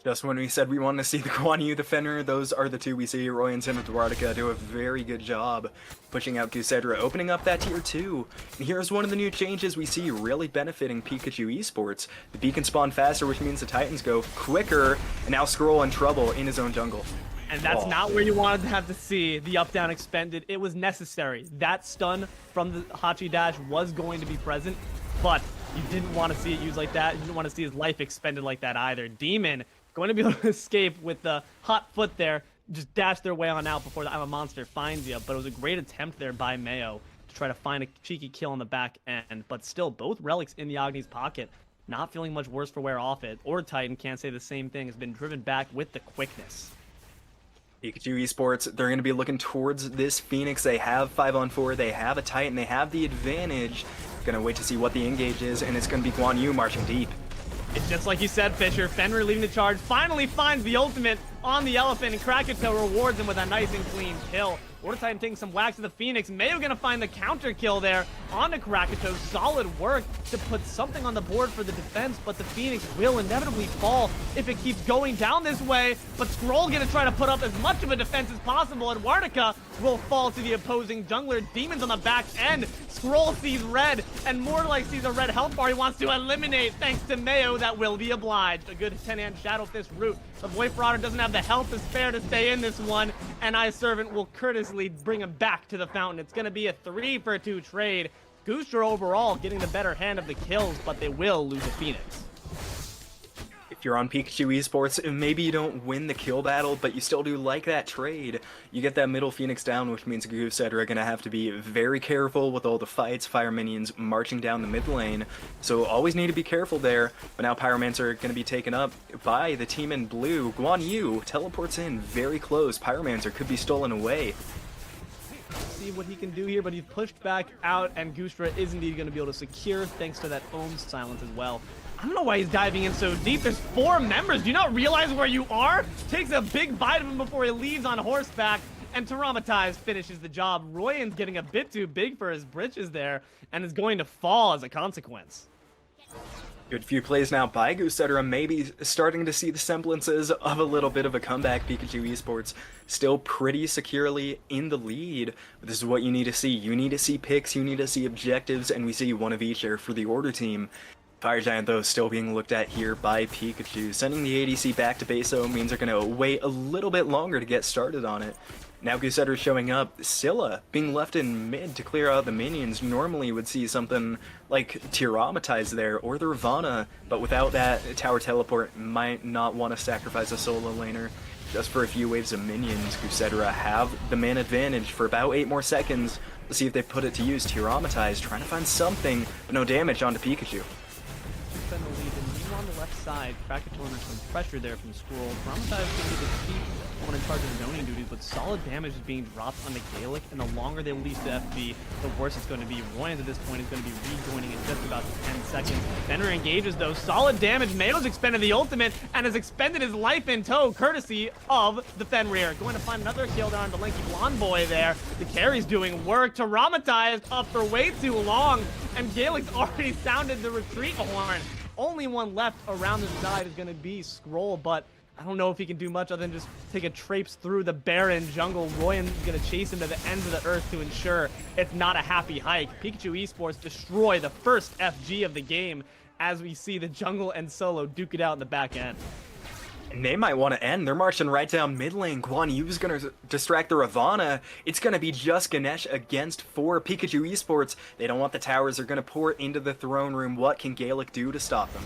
Just when we said we wanted to see the Guan Yu, the Fenrir, those are the two we see. Roy and Tim with Eduardica do a very good job pushing out Goosedra, opening up that tier 2. And here's one of the new changes we see really benefiting Pikachu eSports. The beacon spawn faster, which means the Titans go quicker, and now Scroll in trouble in his own jungle. And that's not where you wanted to have to see the up-down expended. It was necessary. That stun from the Hachi Dash was going to be present, but you didn't want to see it used like that. You didn't want to see his life expended like that either. Demon going to be able to escape with the hot foot there, just dash their way on out before the I'm a Monster finds you. But it was a great attempt there by Mayo to try to find a cheeky kill on the back end. But still, both relics in the Agni's pocket. Not feeling much worse for wear off it. Or Titan can't say the same thing. Has been driven back with the quickness. Pikachu eSports, they're going to be looking towards this Phoenix. They have 5-on-4, they have a Titan, they have the advantage. Going to wait to see what the engage is, and it's going to be Guan Yu marching deep. It's just like you said, Fisher. Fenrir leading the charge, finally finds the ultimate on the elephant, and Krakatoa rewards him with a nice and clean kill. Order Titan taking some whacks to the Phoenix. Mayo gonna find the counter kill there onto Krakatoa. Solid work to put something on the board for the defense, but the Phoenix will inevitably fall if it keeps going down this way. But Scroll gonna try to put up as much of a defense as possible, and Eduardica will fall to the opposing jungler. Demons on the back end. Scroll sees red, and more like sees a red health bar he wants to eliminate thanks to Mayo that will be obliged. A good 10-hand Shadow Fist route. The Boy Frauder doesn't have the health to spare to stay in this one, and Servant will courteously bring him back to the fountain. It's going to be a 3-for-2 trade. Goosedra overall getting the better hand of the kills, but they will lose a Phoenix. If you're on Pikachu eSports, maybe you don't win the kill battle, but you still do like that trade. You get that middle Phoenix down, which means Goosedra are going to have to be very careful with all the fights, fire minions marching down the mid lane. So always need to be careful there. But now Pyromancer are going to be taken up by the team in blue. Guan Yu teleports in very close. Pyromancer could be stolen away. See what he can do here, but he's pushed back out, and Goosedra is indeed going to be able to secure thanks to that Ohm silence as well. I don't know why he's diving in so deep. There's 4 members. Do you not realize where you are? Takes a big bite of him before he leaves on horseback, and Traumatized finishes the job. Royan's getting a bit too big for his britches there, and is going to fall as a consequence. Good few plays now by Goosedra, maybe starting to see the semblances of a little bit of a comeback. Pikachu eSports still pretty securely in the lead, but this is what you need to see. You need to see picks, you need to see objectives, and we see one of each here for the Order team. Fire Giant, though, still being looked at here by Pikachu. Sending the ADC back to Beso means they're going to wait a little bit longer to get started on it. Now Goosedra showing up. Scylla being left in mid to clear out the minions. Normally would see something like Traumatize there, or the Ravana, but without that tower teleport, might not want to sacrifice a solo laner. Just for a few waves of minions, Goosedra have the man advantage for about 8 more seconds. Let's see if they put it to use. Traumatize, trying to find something, but no damage onto Pikachu. Defend the lead, and you on the left side, Krakatoa under some pressure there from Squirrel. Traumatized is going to be the key one in charge of zoning duties, but solid damage is being dropped on the Gaelic, and the longer they release the FB, the worse it's going to be. Royans at this point is going to be rejoining in just about 10 seconds. Fenrir engages though, solid damage. Mayo's expended the ultimate and has expended his life in tow, courtesy of the Fenrir. Going to find another kill down on the lanky blonde boy there. The carry's doing work. Traumatized up for way too long, and Gaelic's already sounded the retreat horn. Only one left around the side is going to be Scroll, but I don't know if he can do much other than just take a traipse through the barren jungle. Royan's going to chase him to the ends of the earth to ensure it's not a happy hike. Pikachu eSports destroy the first FG of the game as we see the jungle and solo duke it out in the back end. And they might want to end. They're marching right down mid lane. Guan Yu's going to distract the Ravana. It's going to be just Ganesh against 4 Pikachu eSports. They don't want the towers. They're going to pour into the throne room. What can Gaelic do to stop them?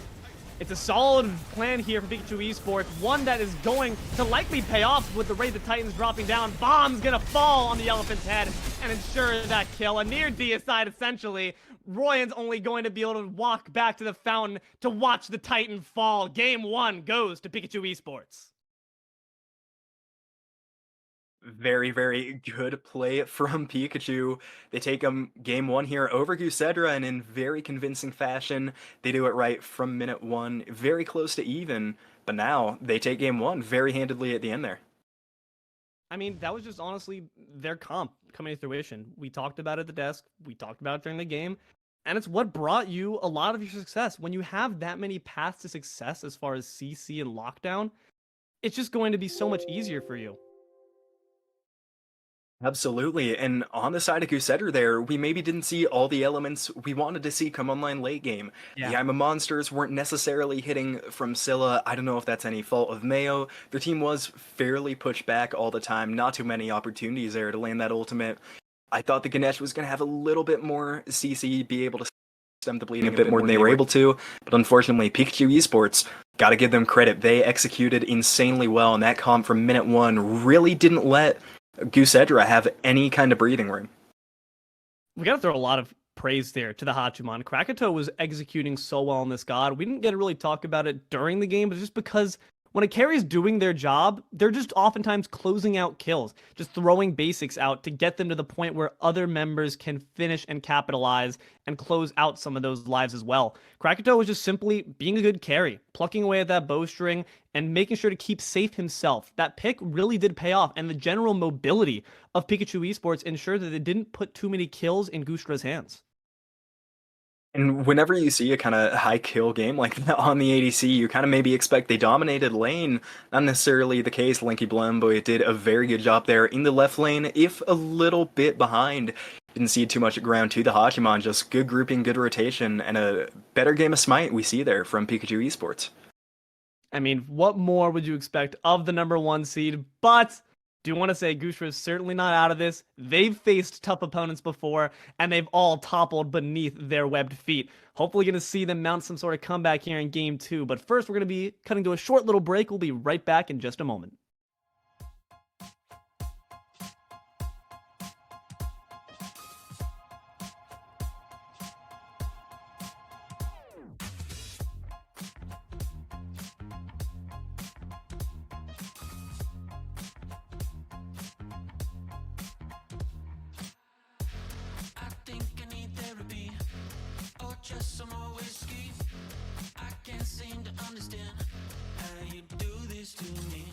It's a solid plan here for Pikachu eSports, one that is going to likely pay off with the rate the Titans dropping down. Bomb's gonna fall on the elephant's head and ensure that kill. A near deicide, essentially. Royan's only going to be able to walk back to the fountain to watch the Titan fall. Game 1 goes to Pikachu eSports. Very, very good play from Pikachu. They take game 1 here over Goosedra, and in very convincing fashion, they do it right from minute 1, very close to even, but now they take game 1 very handedly at the end there. I mean, that was just honestly their comp coming to fruition. We talked about it at the desk, we talked about it during the game, and it's what brought you a lot of your success. When you have that many paths to success as far as CC and lockdown, it's just going to be so much easier for you. Absolutely, and on the side of Goosedra there, we maybe didn't see all the elements we wanted to see come online late game. Yeah. The I'm a Monsters weren't necessarily hitting from Scylla. I don't know if that's any fault of Mayo. Their team was fairly pushed back all the time, not too many opportunities there to land that ultimate. I thought the Ganesh was going to have a little bit more CC, be able to stem the bleeding a bit more than they were able to, but unfortunately, Pikachu eSports, gotta give them credit, they executed insanely well, and that comp from minute 1 really didn't let Goosedra have any kind of breathing room. We gotta throw a lot of praise there to the Hachiman. Krakatoa was executing so well on this god. We didn't get to really talk about it during the game, but just because when a carry's doing their job, they're just oftentimes closing out kills, just throwing basics out to get them to the point where other members can finish and capitalize and close out some of those lives as well. Krakatoa was just simply being a good carry, plucking away at that bowstring and making sure to keep safe himself. That pick really did pay off, and the general mobility of Pikachu eSports ensured that they didn't put too many kills in Goosedra's hands. And whenever you see a kind of high kill game like that on the ADC, you kind of maybe expect they dominated lane. Not necessarily the case. Lanky Blamboy did a very good job there in the left lane, if a little bit behind. Didn't see too much ground to the Hachiman, just good grouping, good rotation, and a better game of Smite we see there from Pikachu eSports. I mean, what more would you expect of the #1 seed? But do want to say Goosedra is certainly not out of this. They've faced tough opponents before, and they've all toppled beneath their webbed feet. Hopefully going to see them mount some sort of comeback here in Game 2. But first, we're going to be cutting to a short little break. We'll be right back in just a moment. Just some more whiskey. I can't seem to understand how you do this to me.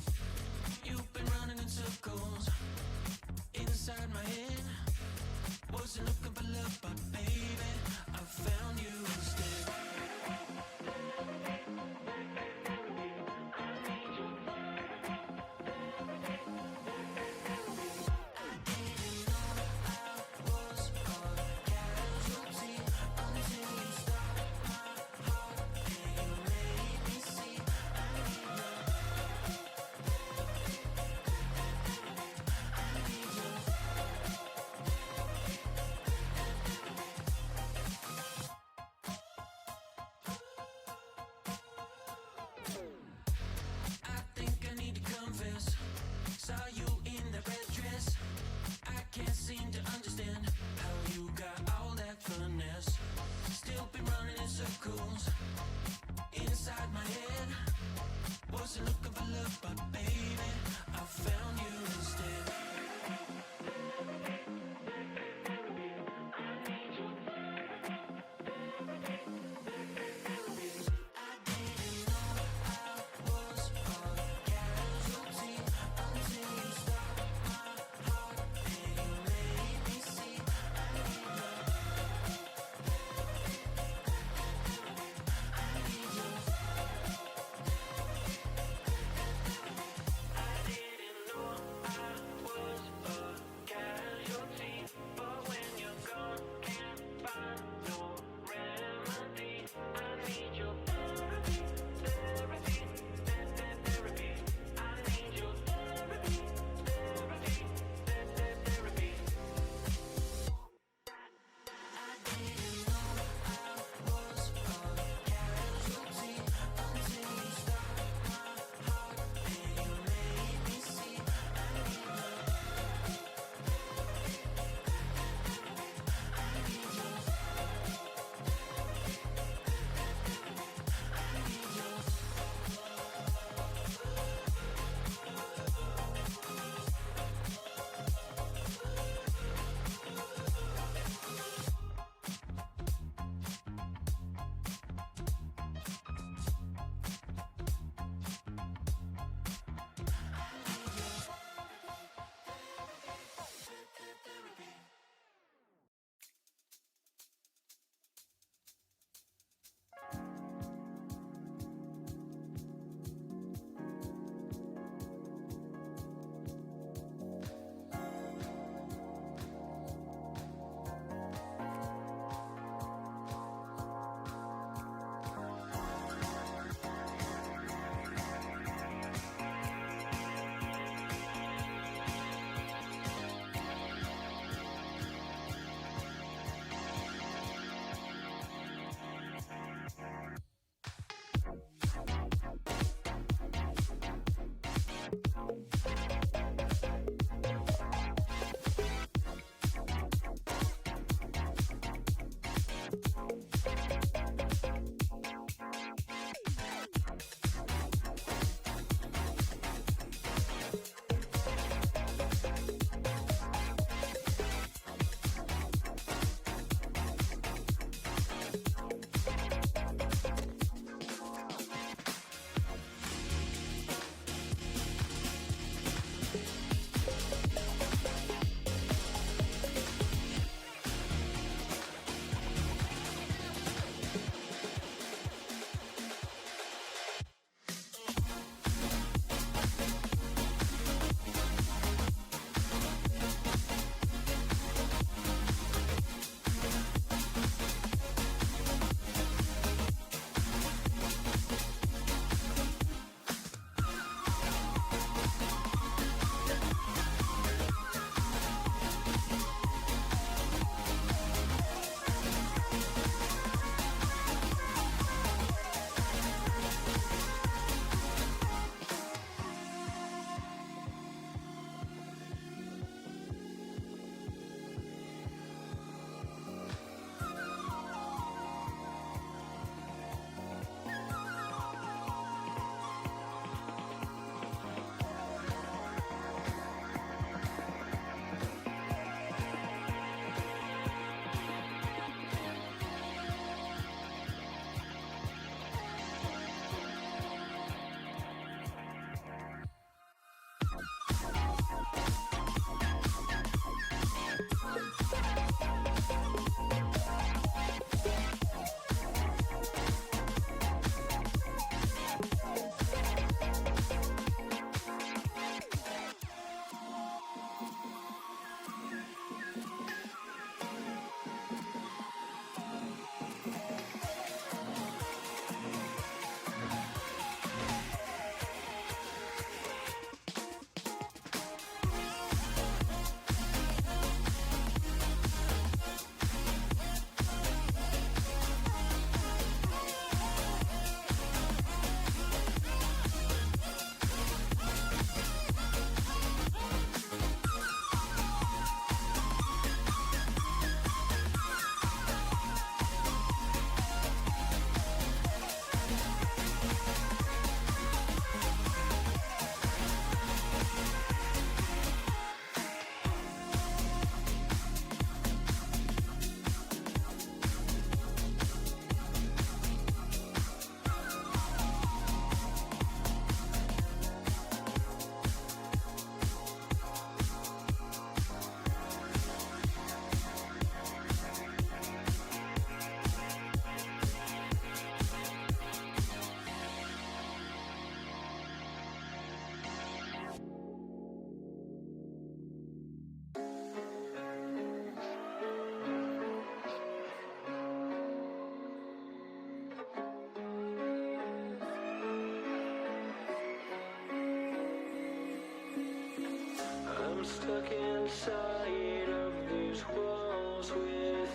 stuck inside of these walls within.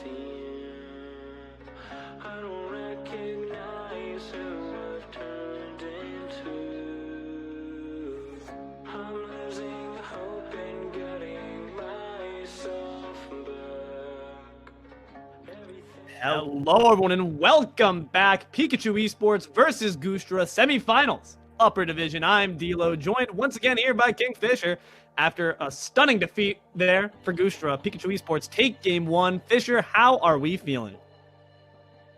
I don't recognize who I've turned into. I'm losing hope in getting myself back. Hello, everyone, and welcome back. Pikachu eSports versus Goosedra Semifinals, Upper Division. I'm D'Lo, joined once again here by Kingfisher. After a stunning defeat there for Goosedra, Pikachu eSports take game one. Fisher, how are we feeling?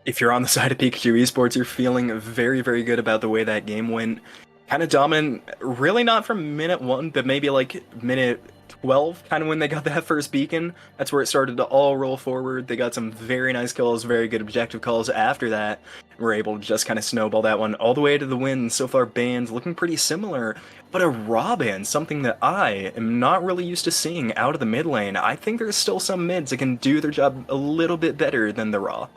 If you're on the side of Pikachu eSports, you're feeling very, very good about the way that game went. Kind of dominant, really not from minute 1, but maybe like minute 12, kind of when they got that first beacon. That's where it started to all roll forward. They got some very nice kills, very good objective calls after that. We're able to just kind of snowball that one all the way to the win. So far, bans looking pretty similar, but a raw ban, something that I am not really used to seeing out of the mid lane. I think there's still some mids that can do their job a little bit better than the raw.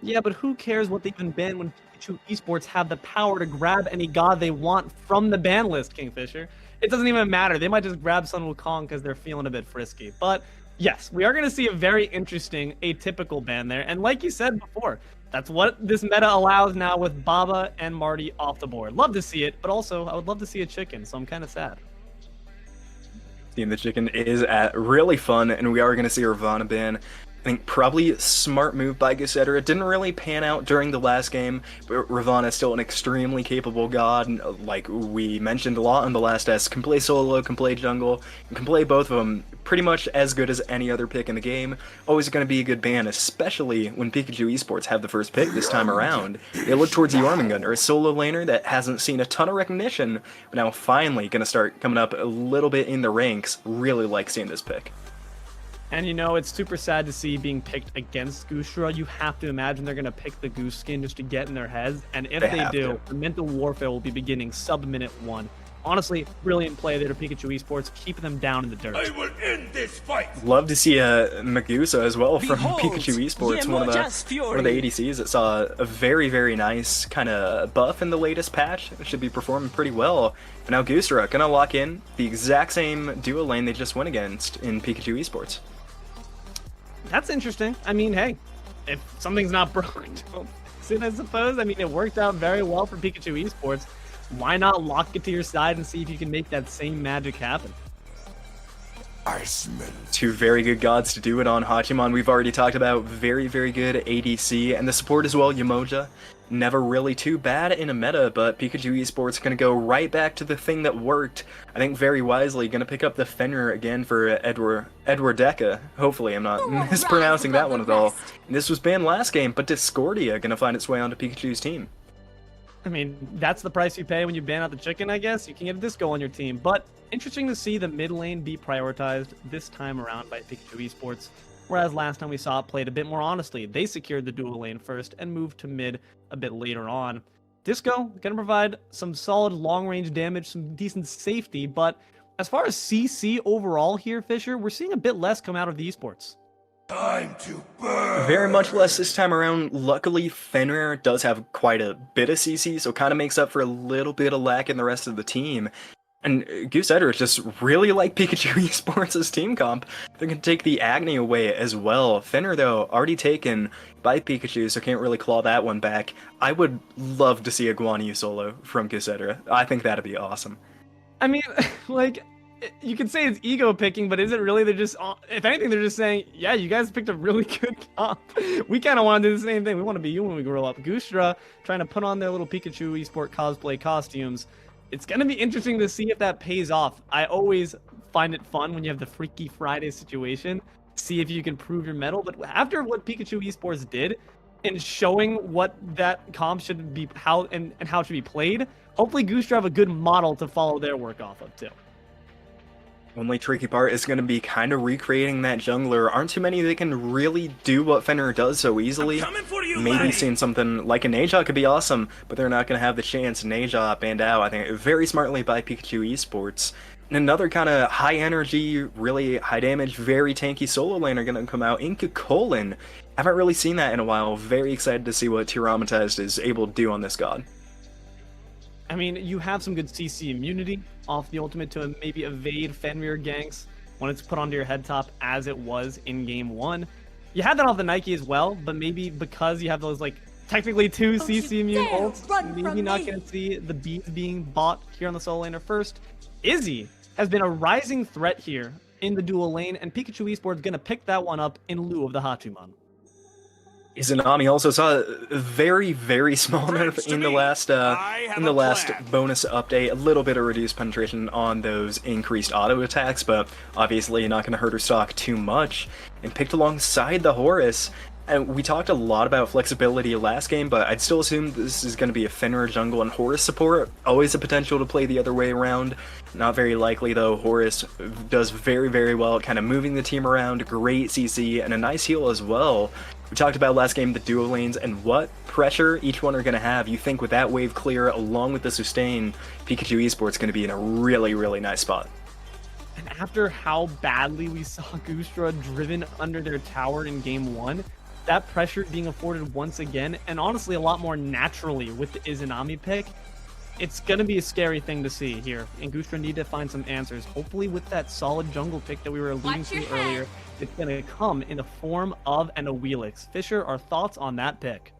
Yeah, but who cares what they even ban when Pikachu eSports have the power to grab any god they want from the ban list, Kingfisher? It doesn't even matter. They might just grab Sun Wukong because they're feeling a bit frisky. But yes, we are going to see a very interesting atypical ban there. And like you said before, that's what this meta allows now with Baba and Marty off the board. Love to see it, but also I would love to see a chicken, so I'm kind of sad. Seeing the chicken is really fun, and we are going to see Ravana ban. I think probably a smart move by Goosedra. It didn't really pan out during the last game, but Ravana is still an extremely capable god. Like we mentioned a lot on the last S, can play solo, can play jungle, and can play both of them pretty much as good as any other pick in the game. Always going to be a good ban, especially when Pikachu eSports have the first pick this time around. They look towards Jormungandr, a solo laner that hasn't seen a ton of recognition, but now finally going to start coming up a little bit in the ranks. Really like seeing this pick. And you know, it's super sad to see being picked against Goosedra. You have to imagine they're going to pick the goose skin just to get in their heads. And if they do, the mental warfare will be beginning sub-minute 1. Honestly, brilliant play there to Pikachu eSports, keeping them down in the dirt. I will end this fight. Love to see a Magusa as well from Behold, Pikachu eSports, one of the ADCs that saw a very, very nice kind of buff in the latest patch. It should be performing pretty well. But now Goosedra gonna lock in the exact same duo lane they just went against in Pikachu eSports. That's interesting. I mean, hey, if something's not broke, don't fix it, I suppose. I mean, it worked out very well for Pikachu eSports. Why not lock it to your side and see if you can make that same magic happen? Two very good gods to do it on. Hachiman, we've already talked about, very, very good ADC, and the support as well, Yamoja. Never really too bad in a meta, but Pikachu eSports going to go right back to the thing that worked. I think very wisely, going to pick up the Fenrir again for Edward Deca. Hopefully I'm not mispronouncing that one at all. And this was banned last game, but Discordia going to find its way onto Pikachu's team. I mean, that's the price you pay when you ban out the chicken, I guess. You can get a disco on your team, but interesting to see the mid lane be prioritized this time around by Pikachu eSports, whereas last time we saw it played a bit more honestly. They secured the dual lane first and moved to mid a bit later on. Disco gonna provide some solid long-range damage, some decent safety, but as far as CC overall here, Fisher, we're seeing a bit less come out of the esports. Time to burn. Very much less this time around. Luckily, Fenrir does have quite a bit of CC, so kind of makes up for a little bit of lack in the rest of the team. And Goosedra just really like Pikachu eSports' team comp. They can take the Agni away as well. Fenrir, though, already taken by Pikachu, so can't really claw that one back. I would love to see a Guan Yu solo from Goosedra. I think that'd be awesome. I mean, like, you could say it's ego picking, but is it really? They're just, if anything, they're just saying, yeah, you guys picked a really good comp. We kind of want to do the same thing. We want to be you when we grow up. Goosedra trying to put on their little Pikachu eSport cosplay costumes. It's going to be interesting to see if that pays off. I always find it fun when you have the Freaky Friday situation. See if you can prove your mettle. But after what Pikachu eSports did in showing what that comp should be, how and how it should be played, hopefully Goosedra have a good model to follow their work off of too. Only tricky part is going to be kind of recreating that jungler. Aren't too many that can really do what Fenrir does so easily. Maybe seeing something like a Neja could be awesome, but they're not going to have the chance. Neja banned out, I think, very smartly by Pikachu eSports. And another kind of high energy, really high damage, very tanky solo lane are going to come out. Inca Colon. Haven't really seen that in a while. Very excited to see what Tyramatized is able to do on this god. I mean, you have some good CC immunity off the ultimate to maybe evade Fenrir ganks. when it's put onto your head top as it was in game 1. You had that off the Nike as well, but maybe because you have those like technically 2 CC immune ults, maybe not going to see the beats being bought here on the solo laner first. Izzy has been a rising threat here in the dual lane, and Pikachu Esports going to pick that one up in lieu of the Hachiman. Izanami also saw a very, very small nerf in the last bonus update. A little bit of reduced penetration on those increased auto attacks, but obviously not going to hurt her stock too much. And picked alongside the Horus. And we talked a lot about flexibility last game, but I'd still assume this is going to be a Fenrir jungle and Horus support. Always a potential to play the other way around. Not very likely though. Horus does very, very well at kind of moving the team around. Great CC and a nice heal as well. We talked about last game the duo lanes and what pressure each one are going to have. You think with that wave clear along with the sustain, Pikachu Esports going to be in a really, really nice spot. And after how badly we saw Goosedra driven under their tower in game 1, that pressure being afforded once again, and honestly a lot more naturally with the Izanami pick, it's going to be a scary thing to see here. And Goosedra need to find some answers. Hopefully with that solid jungle pick that we were alluding to earlier, it's going to come in the form of an Awilix. Fisher, our thoughts on that pick?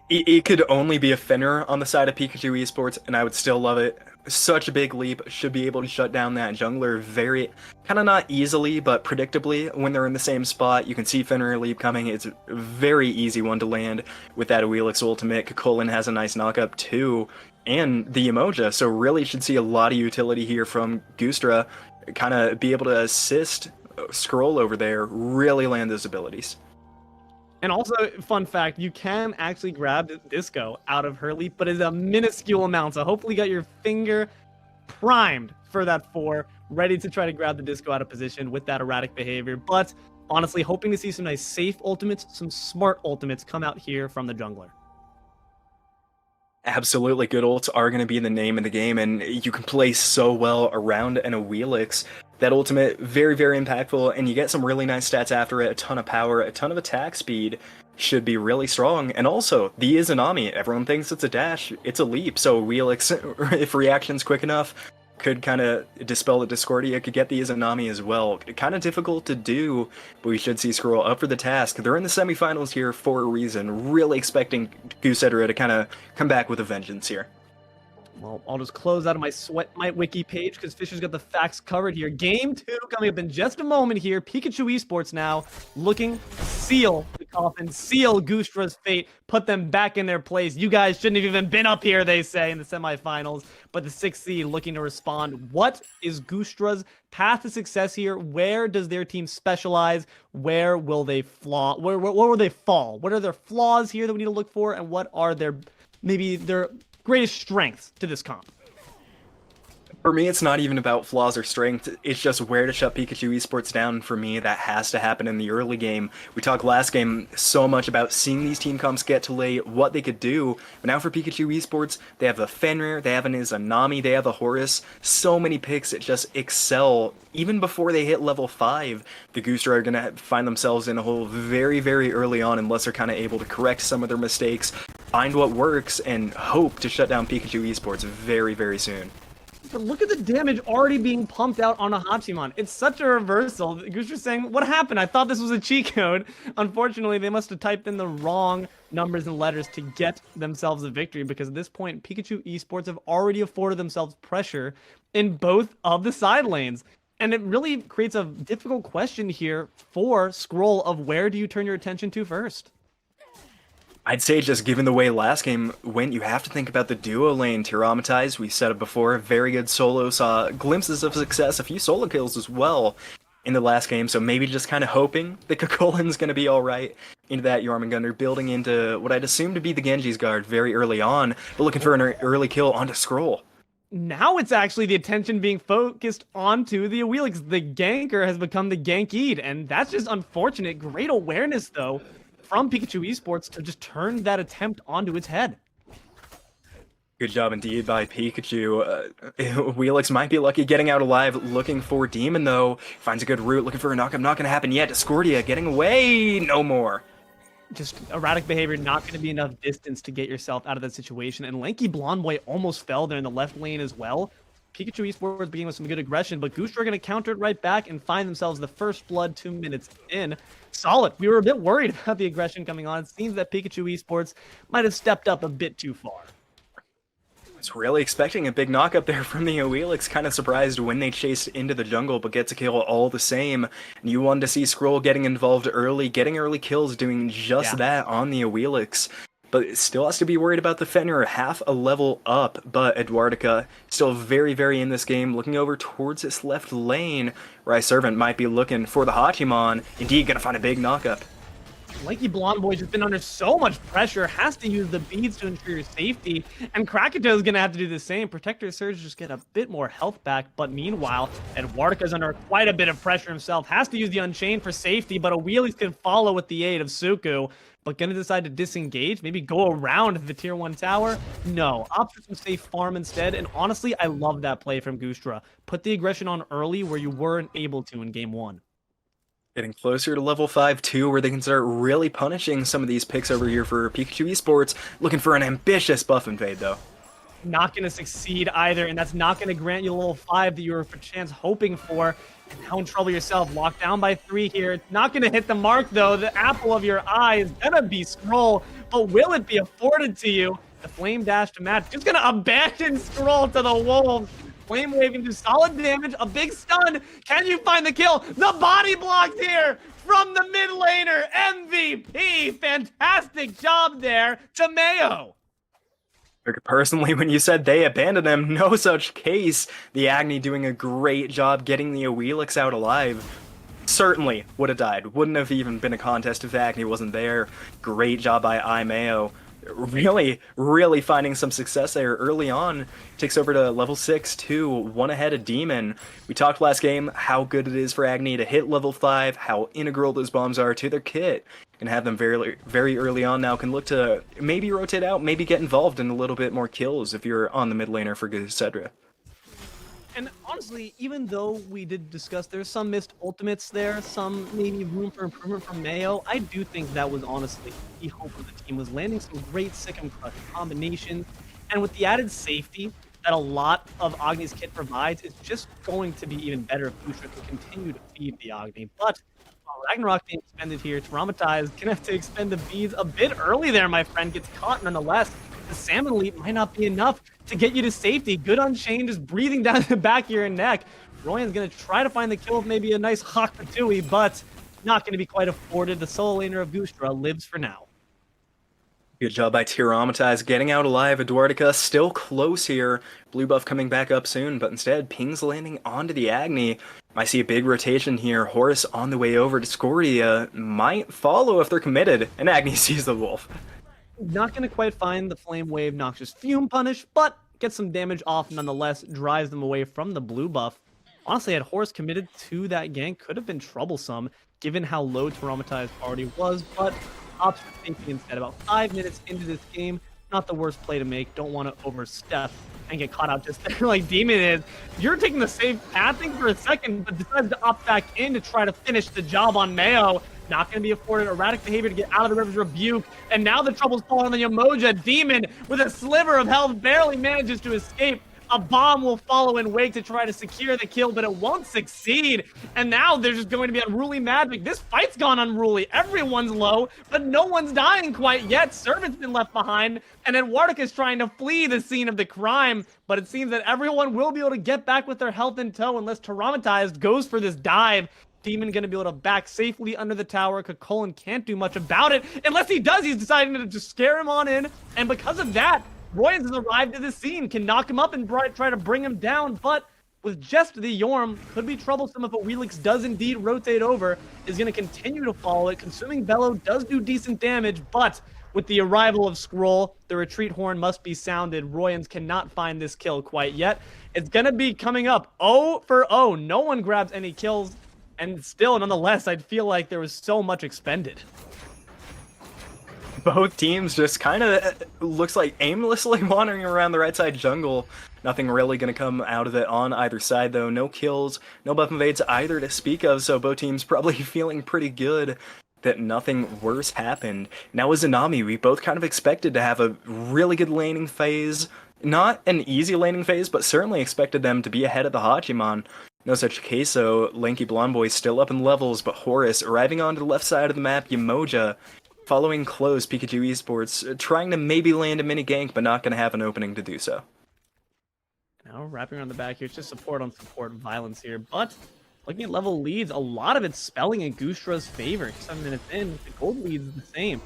It could only be a Fenrir on the side of Pikachu Esports, and I would still love it. Such a big leap, should be able to shut down that jungler very, kind of not easily, but predictably when they're in the same spot. You can see Fenrir leap coming. It's a very easy one to land with that Awilix ultimate. Kakolin has a nice knockup too, and the Emoja, so really should see a lot of utility here from Goosedra. Kind of be able to assist Scroll over there, really land those abilities. And also, fun fact, you can actually grab Disco out of her leap, but it's a minuscule amount. So hopefully you got your finger primed for that 4, ready to try to grab the Disco out of position with that erratic behavior. But honestly, hoping to see some nice safe ultimates, some smart ultimates come out here from the jungler. Absolutely, good ults are going to be the name of the game, and you can play so well around an Awilix. That ultimate, very, very impactful, and you get some really nice stats after it, a ton of power, a ton of attack speed, should be really strong. And also, the Izanami, everyone thinks it's a dash, it's a leap, so Awilix, if reaction's quick enough, could kind of dispel the Discordia, could get the Izanami as well. Kind of difficult to do, but we should see Scroll up for the task. They're in the semifinals here for a reason, really expecting Goosedra to kind of come back with a vengeance here. Well, I'll just close out of my wiki page because Fisher's got the facts covered here. Game 2 coming up in just a moment here. Pikachu Esports now looking to seal the coffin, seal Goosedra's fate, put them back in their place. You guys shouldn't have even been up here, they say, in the semifinals. But the 6th seed looking to respond. What is Goosedra's path to success here? Where does their team specialize? Where will they flaw? Where will they fall? What are their flaws here that we need to look for? And what are their greatest strengths to this comp? For me, it's not even about flaws or strength, it's just where to shut Pikachu Esports down. For me, that has to happen in the early game. We talked last game so much about seeing these team comps get to late, what they could do, but now for Pikachu Esports, they have a Fenrir, they have an Izanami, they have a Horus, so many picks that just excel. Even before they hit level 5, the Goosedra are going to find themselves in a hole very, very early on unless they're kind of able to correct some of their mistakes, find what works, and hope to shut down Pikachu Esports very, very soon. But look at the damage already being pumped out on a Hachiman. It's such a reversal. Goosedra's saying, what happened? I thought this was a cheat code. Unfortunately, they must have typed in the wrong numbers and letters to get themselves a victory, because at this point, Pikachu Esports have already afforded themselves pressure in both of the side lanes. And it really creates a difficult question here for Scroll of where do you turn your attention to first? I'd say just given the way last game went, you have to think about the duo lane. Tyramitai, we said it before, very good solo, saw glimpses of success, a few solo kills as well in the last game, so maybe just kind of hoping that Kakolin's going to be alright into that Jormungandr, building into what I'd assume to be the Genji's guard very early on, but looking for an early kill onto Scroll. Now it's actually the attention being focused onto the Awilix. The ganker has become the Gankeed, and that's just unfortunate. Great awareness, though, from Pikachu Esports to just turn that attempt onto its head. Good job indeed by Pikachu. Awilix might be lucky getting out alive, looking for Demon though. Finds a good route, looking for a knockup, not going to happen yet. Discordia getting away, no more. Just erratic behavior, not going to be enough distance to get yourself out of that situation. And Lanky Blonde Boy almost fell there in the left lane as well. Pikachu eSports beginning with some good aggression, but Goosedra going to counter it right back and find themselves the first blood 2 minutes in. Solid. We were a bit worried about the aggression coming on. It seems that Pikachu eSports might have stepped up a bit too far. Was really expecting a big knockup there from the Oelix. Kind of surprised when they chased into the jungle, but gets a kill all the same. And you wanted to see Skrull getting involved early, getting early kills, doing just that on the Oelix. But still has to be worried about the Fenrir, half a level up. But Eduardica still very, very in this game, looking over towards this left lane, where Servant might be looking for the Hachimon. Indeed, gonna find a big knockup. Lanky Blonde Boy just been under so much pressure, has to use the beads to ensure your safety, and Krakatoa is going to have to do the same. Protector Surge just get a bit more health back, but meanwhile, Eduardica's under quite a bit of pressure himself, has to use the Unchained for safety, but Oelix can follow with the aid of Suku, but going to decide to disengage, maybe go around the tier 1 tower? No, opts for some safe farm instead, and honestly, I love that play from Goosedra. Put the aggression on early where you weren't able to in game 1. Getting closer to level 5 too, where they can start really punishing some of these picks over here for Pikachu eSports. Looking for an ambitious buff invade though. Not going to succeed either, and that's not going to grant you level 5 that you were perchance hoping for. And now in trouble yourself, locked down by 3 here. It's not going to hit the mark though. The apple of your eye is going to be Skrull, but will it be afforded to you? The Flame Dash to match, just going to abandon Skrull to the wolves. Flame Wave can do solid damage, a big stun. Can you find the kill? The body blocked here from the mid laner. MVP. Fantastic job there to Mayo. Personally, when you said they abandoned him, no such case. The Agni doing a great job getting the Oelix out alive. Certainly would have died. Wouldn't have even been a contest if Agni wasn't there. Great job by iMayo. Really finding some success there early on. Takes over to level 6 too, one ahead of Demon. We talked last game how good it is for Agni to hit level 5, how integral those bombs are to their kit, and have them very early on now. Can look to maybe rotate out, maybe get involved in a little bit more kills if you're on the mid laner for Goosedra. And honestly, even though we did discuss there's some missed ultimates there, some maybe room for improvement from Mayo, I do think that was honestly the hope of the team, was landing some great Sikkim Crush combinations. And with the added safety that a lot of Agni's kit provides, it's just going to be even better if Goosedra can continue to feed the Agni. But while Ragnarok being expended here, Traumatized gonna have to expend the beads a bit early there, my friend. Gets caught nonetheless. The Salmon Leap might not be enough to get you to safety. Good Unchained just breathing down the back of your neck. Royan's going to try to find the kill with maybe a nice Hawk Patui, but not going to be quite afforded. The solo laner of Goosedra lives for now. Good job by Tyromatize getting out alive. Eduardica still close here. Blue buff coming back up soon, but instead Ping's landing onto the Agni. Might see a big rotation here. Horus on the way over. Discordia might follow if they're committed, and Agni sees the wolf. Not going to quite find the Flame Wave Noxious Fume punish, but gets some damage off nonetheless, drives them away from the blue buff. Honestly, had Horus committed to that gank, could have been troublesome, given how low Traumatized already was, but opts for thinking instead. About 5 minutes into this game, not the worst play to make. Don't want to overstep and get caught out just there like Demon is. You're taking the safe pathing for a second, but decides to opt back in to try to finish the job on Mayo. Not going to be afforded. Erratic behavior to get out of the River's Rebuke. And now the trouble's falling on the Yamoja. Demon, with a sliver of health, barely manages to escape. A bomb will follow in wake to try to secure the kill, but it won't succeed. And now there's just going to be unruly magic. This fight's gone unruly. Everyone's low, but no one's dying quite yet. Servant's been left behind, and Eduardica is trying to flee the scene of the crime. But it seems that everyone will be able to get back with their health in tow unless Traumatized goes for this dive. Demon going to be able to back safely under the tower. Kakolin can't do much about it. Unless he does, he's deciding to just scare him on in. And because of that, Royans has arrived to the scene, can knock him up and try to bring him down. But with just the Yorm, could be troublesome if Oelix does indeed rotate over. Is going to continue to follow it. Consuming Bellow does do decent damage, but with the arrival of Skrull, the retreat horn must be sounded. Royans cannot find this kill quite yet. It's going to be coming up 0 for 0. No one grabs any kills. And still, nonetheless, I'd feel like there was so much expended. Both teams just kind of looks like aimlessly wandering around the right side jungle. Nothing really going to come out of it on either side, though. No kills, no buff invades either to speak of, so both teams probably feeling pretty good that nothing worse happened. Now as Inami, we both kind of expected to have a really good laning phase, not an easy laning phase, but certainly expected them to be ahead of the Hachiman. No such case, though. Lanky Blonde Boy still up in levels, but Horus arriving onto the left side of the map, Yamoja following close, Pikachu eSports trying to maybe land a mini gank, but not going to have an opening to do so. Now wrapping around the back here, it's just support on support violence here, but looking at level leads, a lot of it's spelling in Goosedra's favor. 7 minutes in, the gold leads is the same.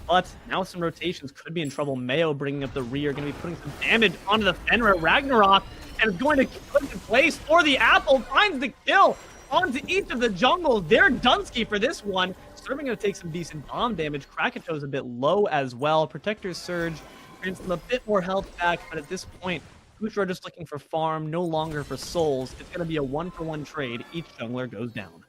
But now some rotations could be in trouble. Mayo bringing up the rear, going to be putting some damage onto the Fenrir Ragnarok, and is going to put in place for the Apple, finds the kill onto each of the jungles. They're Dunsky for this one. Serving going to take some decent bomb damage. Krakato's a bit low as well. Protector's Surge brings them a bit more health back, but at this point, Goosedra just looking for farm, no longer for souls. It's going to be a 1-for-1 trade. Each jungler goes down.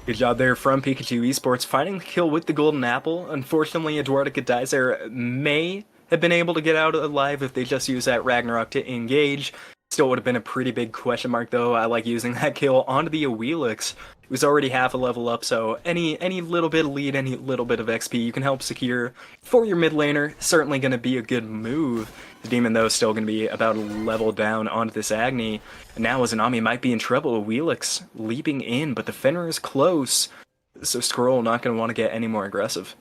Good job there from Pikachu eSports, finding the kill with the golden apple. Unfortunately, Eduardo Gedizer may have been able to get out alive if they just used that Ragnarok to engage. Still would have been a pretty big question mark, though. I like using that kill onto the Awilix. It was already half a level up, so any little bit of lead, any little bit of XP you can help secure for your mid laner, certainly going to be a good move. The Demon, though, still going to be about a level down onto this Agni. And now Izanami might be in trouble. Awilix leaping in, but the Fenrir is close, so Scroll not going to want to get any more aggressive.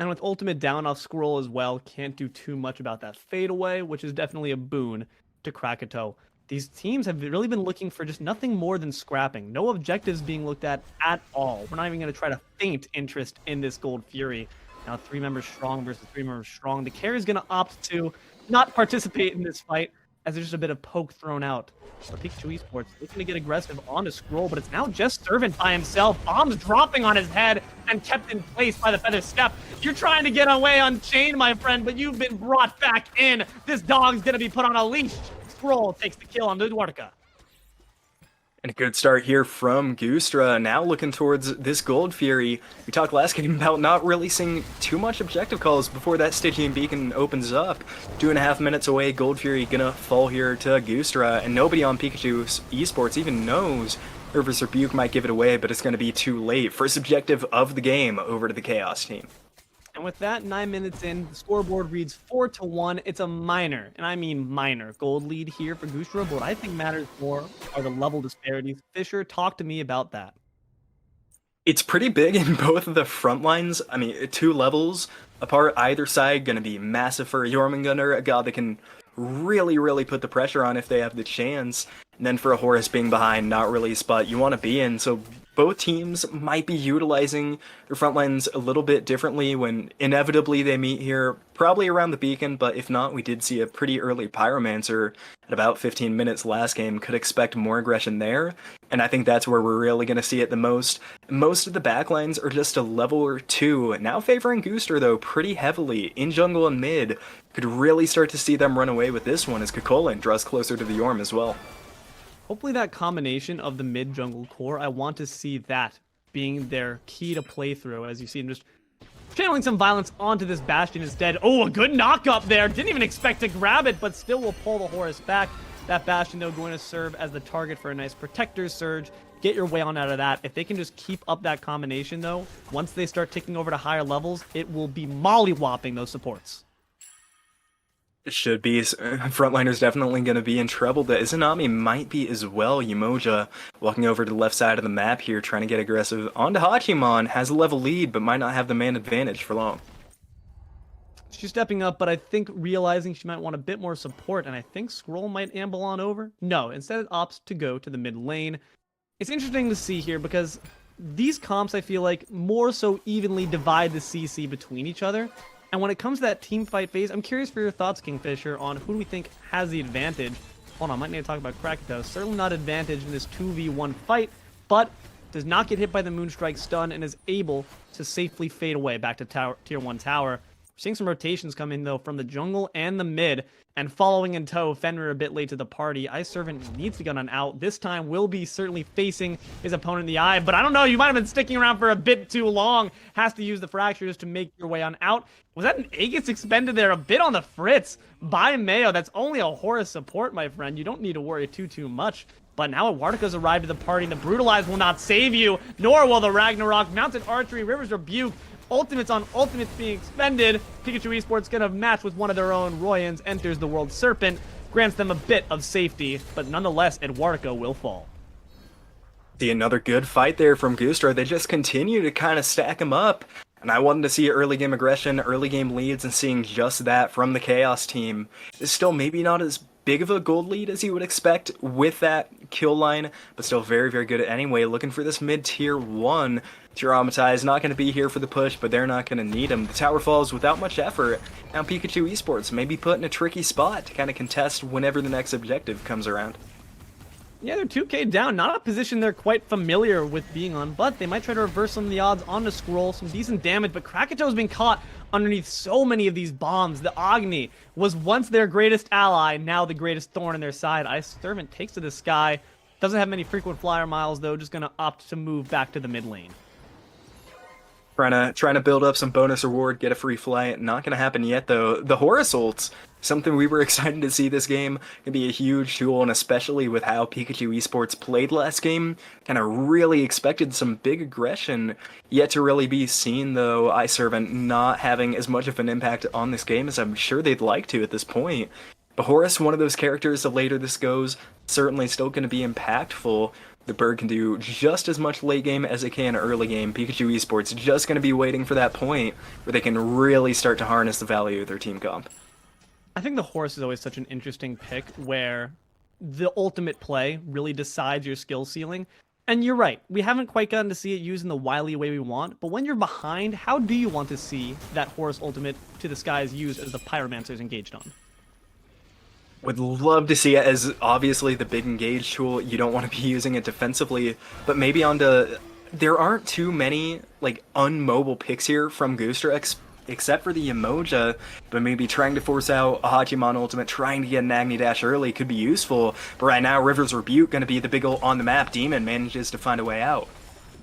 And with ultimate down off Scroll as well, can't do too much about that fadeaway, which is definitely a boon to Krakatoa. These teams have really been looking for just nothing more than scrapping. No objectives being looked at all. We're not even going to try to feint interest in this Gold Fury. Now 3 members strong versus 3 members strong. The carry is going to opt to not participate in this fight as there's just a bit of poke thrown out. But Pikachu eSports looking to get aggressive on the Scroll, but it's now just Servant by himself. Bombs dropping on his head and kept in place by the Feather Step. You're trying to get away unchained, my friend, but you've been brought back in. This dog's going to be put on a leash. Scroll takes the kill on Eduardo. And a good start here from Goosedra, now looking towards this Gold Fury. We talked last game about not really seeing too much objective calls before that Stygian Beacon opens up. 2.5 minutes away, Gold Fury gonna fall here to Goosedra, and nobody on Pikachu eSports even knows River's Rebuke might give it away, but it's gonna be too late. First objective of the game over to the Chaos team. And with that, 9 minutes in, the scoreboard reads 4-1. It's a minor, and I mean minor, gold lead here for Goosedra, but what I think matters more are the level disparities. Fisher, talk to me about that. It's pretty big in both of the front lines. I mean, 2 levels apart either side, going to be massive for a Jormungandr, a god that can really put the pressure on if they have the chance. And then for a Horus being behind, not really a spot you want to be in. So both teams might be utilizing their front lines a little bit differently when inevitably they meet here, probably around the beacon, but if not, we did see a pretty early Pyromancer at about 15 minutes last game. Could expect more aggression there, and I think that's where we're really going to see it the most. Most of the backlines are just a level or 2, now favoring Goosedra though pretty heavily in jungle and mid. Could really start to see them run away with this one as Kokolin draws closer to the Yorm as well. Hopefully that combination of the mid-jungle core, I want to see that being their key to play through, as you see them just channeling some violence onto this Bastion instead. Oh, a good knock up there. Didn't even expect to grab it, but still will pull the Horus back. That Bastion, though, going to serve as the target for a nice Protector's Surge. Get your way on out of that. If they can just keep up that combination, though, once they start ticking over to higher levels, it will be molly-whopping those supports. It should be. Frontliner's definitely going to be in trouble. The Izanami might be as well. Yamoja walking over to the left side of the map here, trying to get aggressive. Onto Hachiman, has a level lead, but might not have the man advantage for long. She's stepping up, but I think realizing she might want a bit more support, and I think Scroll might amble on over. No, instead it opts to go to the mid lane. It's interesting to see here because these comps, I feel like, more so evenly divide the CC between each other. And when it comes to that team fight phase, I'm curious for your thoughts, Kingfisher, on who do we think has the advantage. Hold on, I might need to talk about Krakatoa. Certainly not advantage in this 2v1 fight, but does not get hit by the Moonstrike stun and is able to safely fade away back to tier 1 tower. We're seeing some rotations come in, though, from the jungle and the mid. And following in tow, Fenrir a bit late to the party. Servant needs to get on out. This time will be certainly facing his opponent in the eye. But I don't know, you might have been sticking around for a bit too long. Has to use the fractures to make your way on out. Was that an Aegis expended there? A bit on the fritz by Mayo. That's only a Horus support, my friend. You don't need to worry too much. But now Eduardo's arrived to the party, and the Brutalize will not save you, nor will the Ragnarok. Mounted Archery, River's Rebuke. ultimates on ultimates being expended. Pikachu eSports gonna match with one of their own. Royans enters the World Serpent, grants them a bit of safety, but nonetheless, Eduardo will fall. See another good fight there from Goosedra. They just continue to kind of stack him up. And I wanted to see early game aggression, early game leads, and seeing just that from the Chaos team. It's still maybe not as big of a gold lead as you would expect with that kill line, but still very, very good anyway. Looking for this mid-tier 1. Tiramatize not going to be here for the push, but they're not going to need him. The tower falls without much effort. Now Pikachu eSports may be put in a tricky spot to kind of contest whenever the next objective comes around. Yeah, they're 2k down. Not a position they're quite familiar with being on, but they might try to reverse some of the odds on the scroll. Some decent damage, but Krakato's been caught underneath so many of these bombs. The Agni was once their greatest ally, now the greatest thorn in their side. Ice Servant takes to the sky. Doesn't have many frequent flyer miles, though. Just going to opt to move back to the mid lane. Trying to build up some bonus reward, get a free flight. Not going to happen yet, though. The Horus ults, something we were excited to see this game. Can be a huge tool, and especially with how Pikachu eSports played last game, kind of really expected some big aggression. Yet to really be seen, though. Ice Servant not having as much of an impact on this game as I'm sure they'd like to at this point. But Horus, one of those characters, the later this goes, certainly still going to be impactful. The bird can do just as much late game as it can early game. Pikachu eSports just going to be waiting for that point where they can really start to harness the value of their team comp. I think the Horse is always such an interesting pick where the ultimate play really decides your skill ceiling. And you're right, we haven't quite gotten to see it used in the wily way we want, but when you're behind, how do you want to see that Horse ultimate to the skies used as the Pyromancer is engaged on? Would love to see it as obviously the big engage tool. You don't want to be using it defensively, but maybe onto... There aren't too many like unmobile picks here from Goosedra except for the Emoja, but maybe trying to force out a Hachiman ultimate, trying to get an Agni Dash early could be useful. But right now, River's Rebuke going to be the big ol' on the map. Demon manages to find a way out.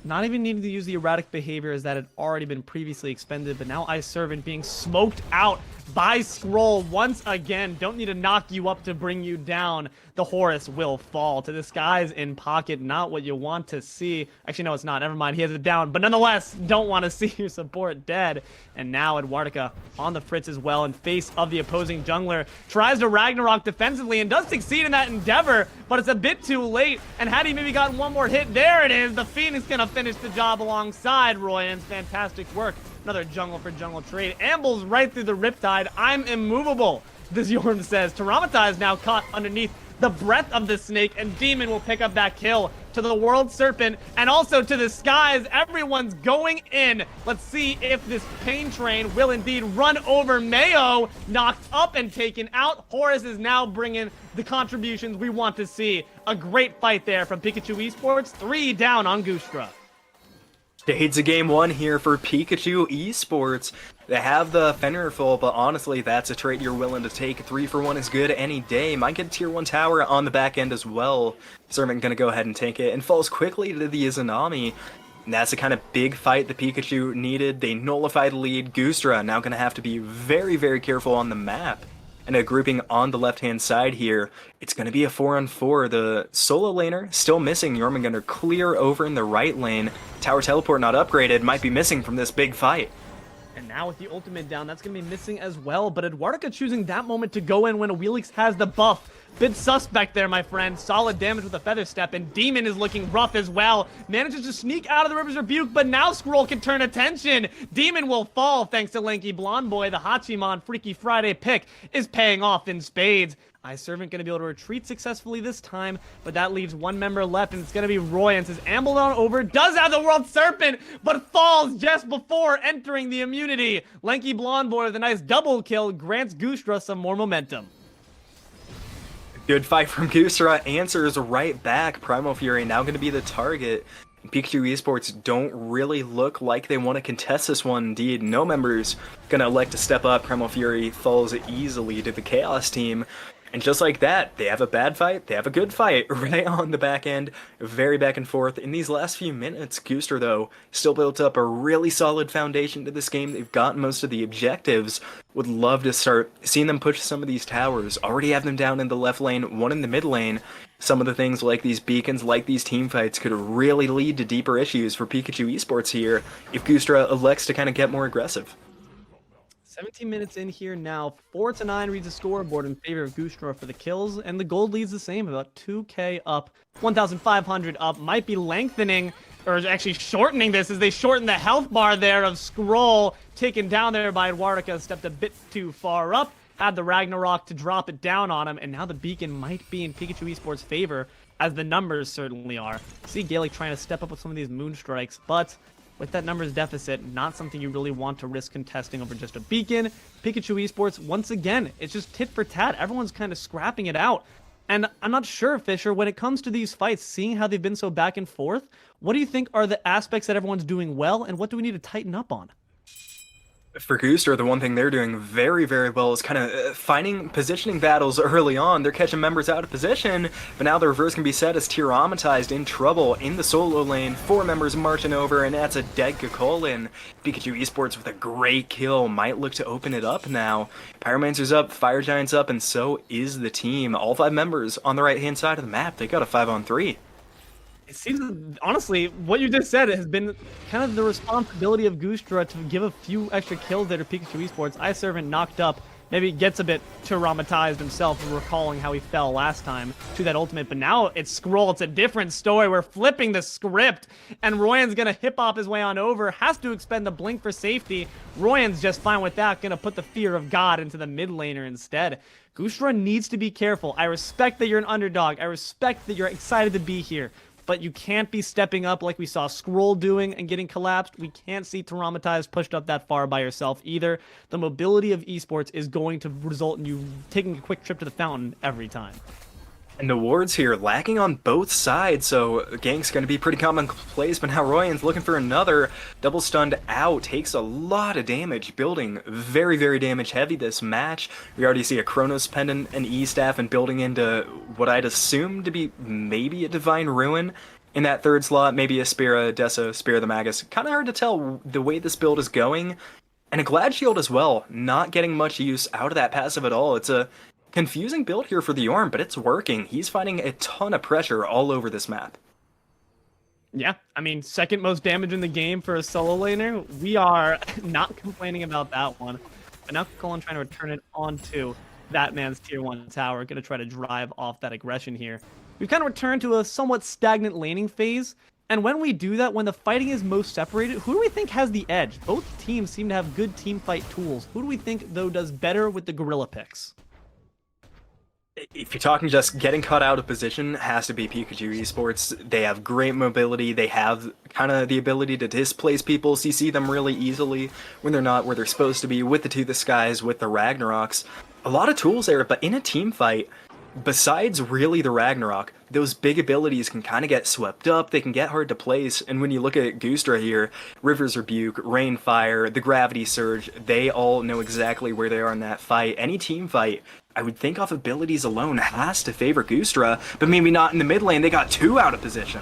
Not even needing to use the erratic behaviors that had already been previously expended, but now Ice Servant being smoked out by Scroll once again. Don't need to knock you up to bring you down. The Horus will fall to the skies in pocket. Not what you want to see. Actually, no, it's not. Never mind. He has it down. But nonetheless, don't want to see your support dead. And now Eduardo on the fritz as well in face of the opposing jungler. Tries to Ragnarok defensively and does succeed in that endeavor, but it's a bit too late. And had he maybe gotten one more hit, there it is. The Phoenix going to finish the job alongside Royan's. Fantastic work. Another jungle for jungle trade. Ambles right through the Riptide. I'm immovable, this Yorm says. Tiramatize now caught underneath the breath of the snake, and Demon will pick up that kill to the World Serpent and also to the skies. Everyone's going in. Let's see if this pain train will indeed run over Mayo. Knocked up and taken out. Horus is now bringing the contributions we want to see. A great fight there from Pikachu eSports. 3 down on Goosedra. Shades of game 1 here for Pikachu eSports. They have the Fenrir full, but honestly, that's a trade you're willing to take. 3 for 1 is good any day. Might get a tier 1 tower on the back end as well. Servant gonna go ahead and take it, and falls quickly to the Izanami. And that's the kind of big fight that Pikachu needed. They nullify the lead. Goosedra now gonna have to be very, very careful on the map. And a grouping on the left-hand side here. It's going to be a 4-on-4. The solo laner still missing. Yorman going to clear over in the right lane. Tower teleport not upgraded. Might be missing from this big fight. And now with the ultimate down, that's going to be missing as well. But Eduardo choosing that moment to go in when Wheelix has the buff. Bit suspect there, my friend. Solid damage with a Feather Step, and Demon is looking rough as well. Manages to sneak out of the River's Rebuke, but now Scroll can turn attention. Demon will fall thanks to Lanky Blonde Boy. The Hachiman Freaky Friday pick is paying off in spades. Ice Servant going to be able to retreat successfully this time, but that leaves one member left, and it's going to be Royans. Has ambled on over, does have the World Serpent, but falls just before entering the immunity. Lanky Blonde Boy with a nice double kill grants Goosedra some more momentum. Good fight from Goosedra, answers right back. Primal Fury now going to be the target. Pikachu eSports don't really look like they want to contest this one. Indeed, no members going to elect to step up. Primal Fury falls easily to the Chaos team. And just like that, they have a bad fight, they have a good fight right on the back end, very back and forth. In these last few minutes, Gooster, though, still built up a really solid foundation to this game. They've gotten most of the objectives. Would love to start seeing them push some of these towers. Already have them down in the left lane, one in the mid lane. Some of the things like these beacons, like these team fights, could really lead to deeper issues for Pikachu eSports here if Goostra elects to kind of get more aggressive. 17 minutes in here now. 4-9 reads the scoreboard in favor of Goosedra for the kills, and the gold leads the same, about 2k up, 1,500 up. Might be lengthening, or actually shortening this as they shorten the health bar there of Scroll, taken down there by Eduardica, stepped a bit too far up, had the Ragnarok to drop it down on him, and now the beacon might be in Pikachu eSports' favor, as the numbers certainly are. See Gaelic trying to step up with some of these moon strikes, but with that numbers deficit, not something you really want to risk contesting over just a beacon. Pikachu eSports, once again, it's just tit for tat. Everyone's kind of scrapping it out. And I'm not sure, Fisher, when it comes to these fights, seeing how they've been so back and forth, what do you think are the aspects that everyone's doing well, and what do we need to tighten up on? For Gooster, the one thing they're doing very, very well is kind of finding positioning battles early on. They're catching members out of position, but now the reverse can be set as Tyramatized in trouble in the solo lane. 4 members marching over, and that's a dead Kakolin. Pikachu eSports with a great kill might look to open it up now. Pyromancer's up, Fire Giant's up, and so is the team. All 5 members on the right-hand side of the map. They got a 5-on-3. It seems, honestly, what you just said has been kind of the responsibility of Goosedra to give a few extra kills there to Pikachu eSports. iServant knocked up, maybe gets a bit traumatized himself, recalling how he fell last time to that ultimate. But now it's Scroll, it's a different story. We're flipping the script, and Royan's gonna hip-hop his way on over, has to expend the blink for safety. Royan's just fine with that, gonna put the fear of God into the mid laner instead. Goosedra needs to be careful. I respect that you're an underdog. I respect that you're excited to be here. But you can't be stepping up like we saw Scroll doing and getting collapsed. We can't see Traumatized pushed up that far by yourself either. The mobility of esports is going to result in you taking a quick trip to the fountain every time. And the wards here lacking on both sides, so gank's going to be pretty commonplace, but now Royan's looking for another. Double stunned out, takes a lot of damage, building very, very damage heavy this match. We already see a Chronos Pendant, an E-Staff, and building into what I'd assume to be maybe a Divine Ruin in that third slot, maybe a Spira, Dessa, Spira the Magus. Kind of hard to tell the way this build is going. And a Glad Shield as well, not getting much use out of that passive at all. It's a confusing build here for the Ornn, but it's working. He's finding a ton of pressure all over this map. Yeah, I mean, second most damage in the game for a solo laner. We are not complaining about that one. But now Colin trying to return it onto that man's tier 1 tower. Going to try to drive off that aggression here. We've kind of returned to a somewhat stagnant laning phase. And when we do that, when the fighting is most separated, who do we think has the edge? Both teams seem to have good team fight tools. Who do we think, though, does better with the gorilla picks? If you're talking just getting cut out of position, has to be Pikachu eSports. They have great mobility. They have kind of the ability to displace people, CC them really easily when they're not where they're supposed to be, with the To The Skies, with the Ragnaroks. A lot of tools there, but in a team fight, besides really the Ragnarok, those big abilities can kind of get swept up, they can get hard to place, and when you look at Goosedra here, River's Rebuke, Rain Fire, the Gravity Surge, they all know exactly where they are in that fight. Any team fight, I would think off abilities alone, has to favor Goosedra, but maybe not in the mid lane, they got 2 out of position.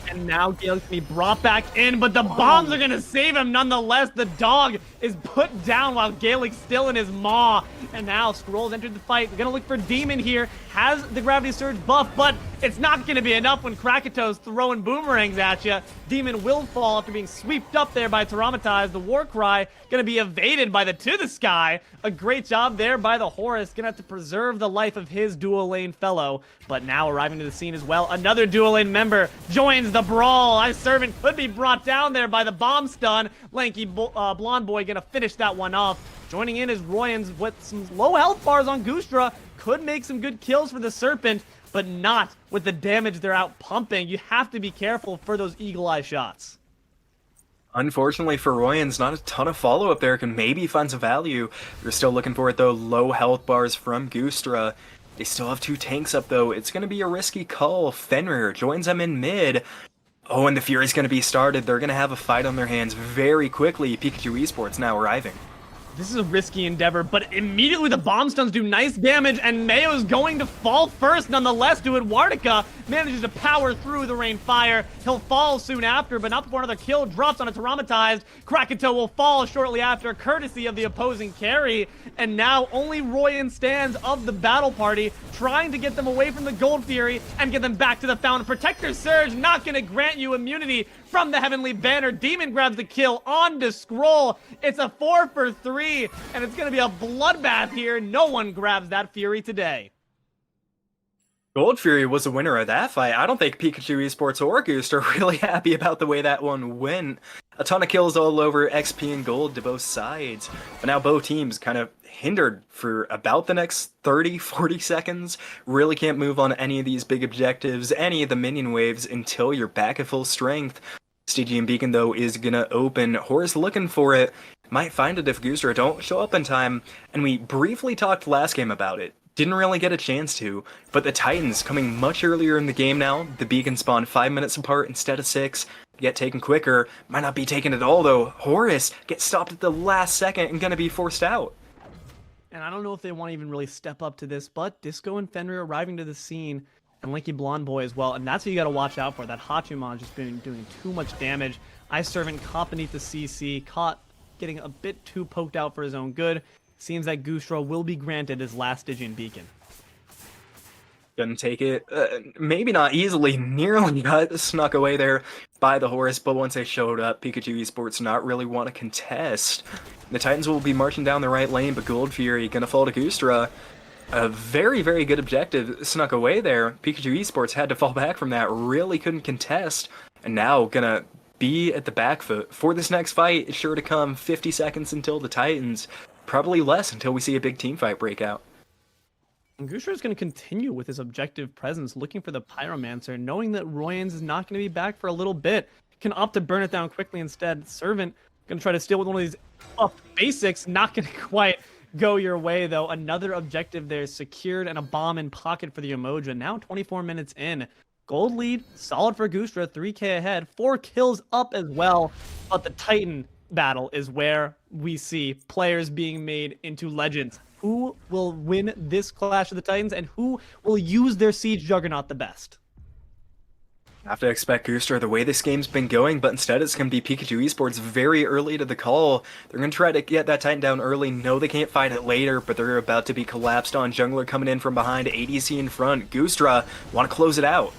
And now Gale's gonna be brought back in, but the bombs are gonna save him nonetheless. The dog is put down while Gaelic's still in his maw. And now Scroll's entered the fight. We're gonna look for Demon here. Has the Gravity Surge buff, but it's not gonna be enough when Krakato's throwing boomerangs at you. Demon will fall after being swept up there by Traumatized. The Warcry gonna be evaded by the To The Sky. A great job there by the Horus. Gonna have to preserve the life of his dual lane fellow. But now arriving to the scene as well, another dual lane member joins the brawl. iServant could be brought down there by the bomb stun. Lanky blonde boy gonna finish that one off. Joining in is Royans with some low health bars on Goosedra. Could make some good kills for the Serpent, but not with the damage they're out pumping. You have to be careful for those eagle eye shots. Unfortunately for Royans, not a ton of follow-up there. Can maybe find some value. We're still looking for it though. Low health bars from Goosedra. They still have 2 tanks up though. It's going to be a risky call. Fenrir joins them in mid. Oh, and the Fury's going to be started. They're going to have a fight on their hands very quickly. Pikachu eSports now arriving. This is a risky endeavor, but immediately the bomb stuns do nice damage, and Mayo's going to fall first nonetheless. Eduardica manages to power through the rain fire. He'll fall soon after, but not before another kill drops on a traumatized. Krakatoa will fall shortly after, courtesy of the opposing carry. And now only Royan stands of the battle party, trying to get them away from the Gold Fury and get them back to the fountain. Protector Surge not going to grant you immunity from the Heavenly Banner. Demon grabs the kill on to Scroll. It's a 4 for 3, and it's going to be a bloodbath here. No one grabs that Fury today. Gold Fury was the winner of that fight. I don't think Pikachu eSports or Goose are really happy about the way that one went. A ton of kills all over, XP and gold to both sides. But now both teams kind of hindered for about the next 30, 40 seconds. Really can't move on any of these big objectives, any of the minion waves until you're back at full strength. Stygian Beacon, though, is gonna open. Horus looking for it. Might find it if Goosedra don't show up in time. And we briefly talked last game about it. Didn't really get a chance to, but the Titans coming much earlier in the game now. The beacon spawned 5 minutes apart instead of 6. Get taken quicker. Might not be taken at all, though. Horus gets stopped at the last second and gonna be forced out. And I don't know if they want to even really step up to this, but Disco and Fenrir arriving to the scene, and Lanky Blonde Boy as well, and that's what you got to watch out for. That Hachimon just been doing too much damage. Ice Servant caught beneath the CC, caught getting a bit too poked out for his own good. Seems that Goostra will be granted his last Stygian Beacon. Couldn't take it. Maybe not easily. Nearly got snuck away there by the Horus, but once they showed up, Pikachu eSports not really want to contest. The Titans will be marching down the right lane, but Gold Fury gonna fall to Goostra. A very, very good objective snuck away there. Pikachu eSports had to fall back from that. Really couldn't contest. And now gonna be at the back foot for this next fight. It's sure to come 50 seconds until the Titans. Probably less until we see a big team fight break out. And Goostra is going to continue with his objective presence, looking for the Pyromancer, knowing that Royans is not going to be back for a little bit. Can opt to burn it down quickly instead. Servant going to try to steal with one of these basics. Not going to quite go your way, though. Another objective there secured and a bomb in pocket for the Emoja. Now 24 minutes in. Gold lead, solid for Goostra, 3k ahead. 4 kills up as well. But the Titan battle is where we see players being made into legends. Who will win this Clash of the Titans, and who will use their Siege Juggernaut the best? Have to expect Goostra the way this game's been going, but instead it's going to be Pikachu eSports very early to the call. They're going to try to get that Titan down early, know they can't fight it later, but they're about to be collapsed on. Jungler coming in from behind, ADC in front. Goostra want to close it out.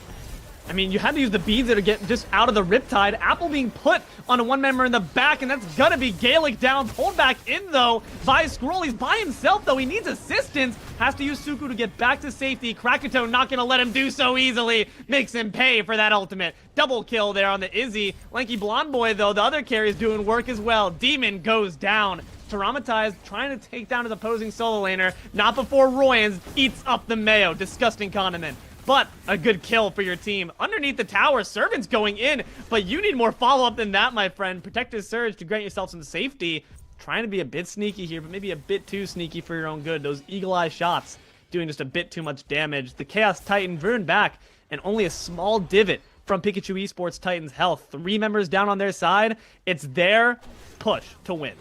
I mean, you had to use the beads that are getting just out of the Riptide. Apple being put on a one member in the back, and that's gonna be Gaelic down. Pulled back in, though, by Scroll. He's by himself, though. He needs assistance. Has to use Suku to get back to safety. Krakatoa not gonna let him do so easily. Makes him pay for that ultimate. Double kill there on the Izzy. Lanky Blonde Boy, though, the other carry is doing work as well. Demon goes down. Traumatized, trying to take down his opposing solo laner. Not before Royans eats up the Mayo. Disgusting condiment. But a good kill for your team. Underneath the tower, Servant's going in, but you need more follow-up than that, my friend. Protective Surge to grant yourself some safety. Trying to be a bit sneaky here, but maybe a bit too sneaky for your own good. Those Eagle Eye shots doing just a bit too much damage. The Chaos Titan driven back, and only a small divot from Pikachu eSports Titan's health. 3 members down on their side. It's their push to win.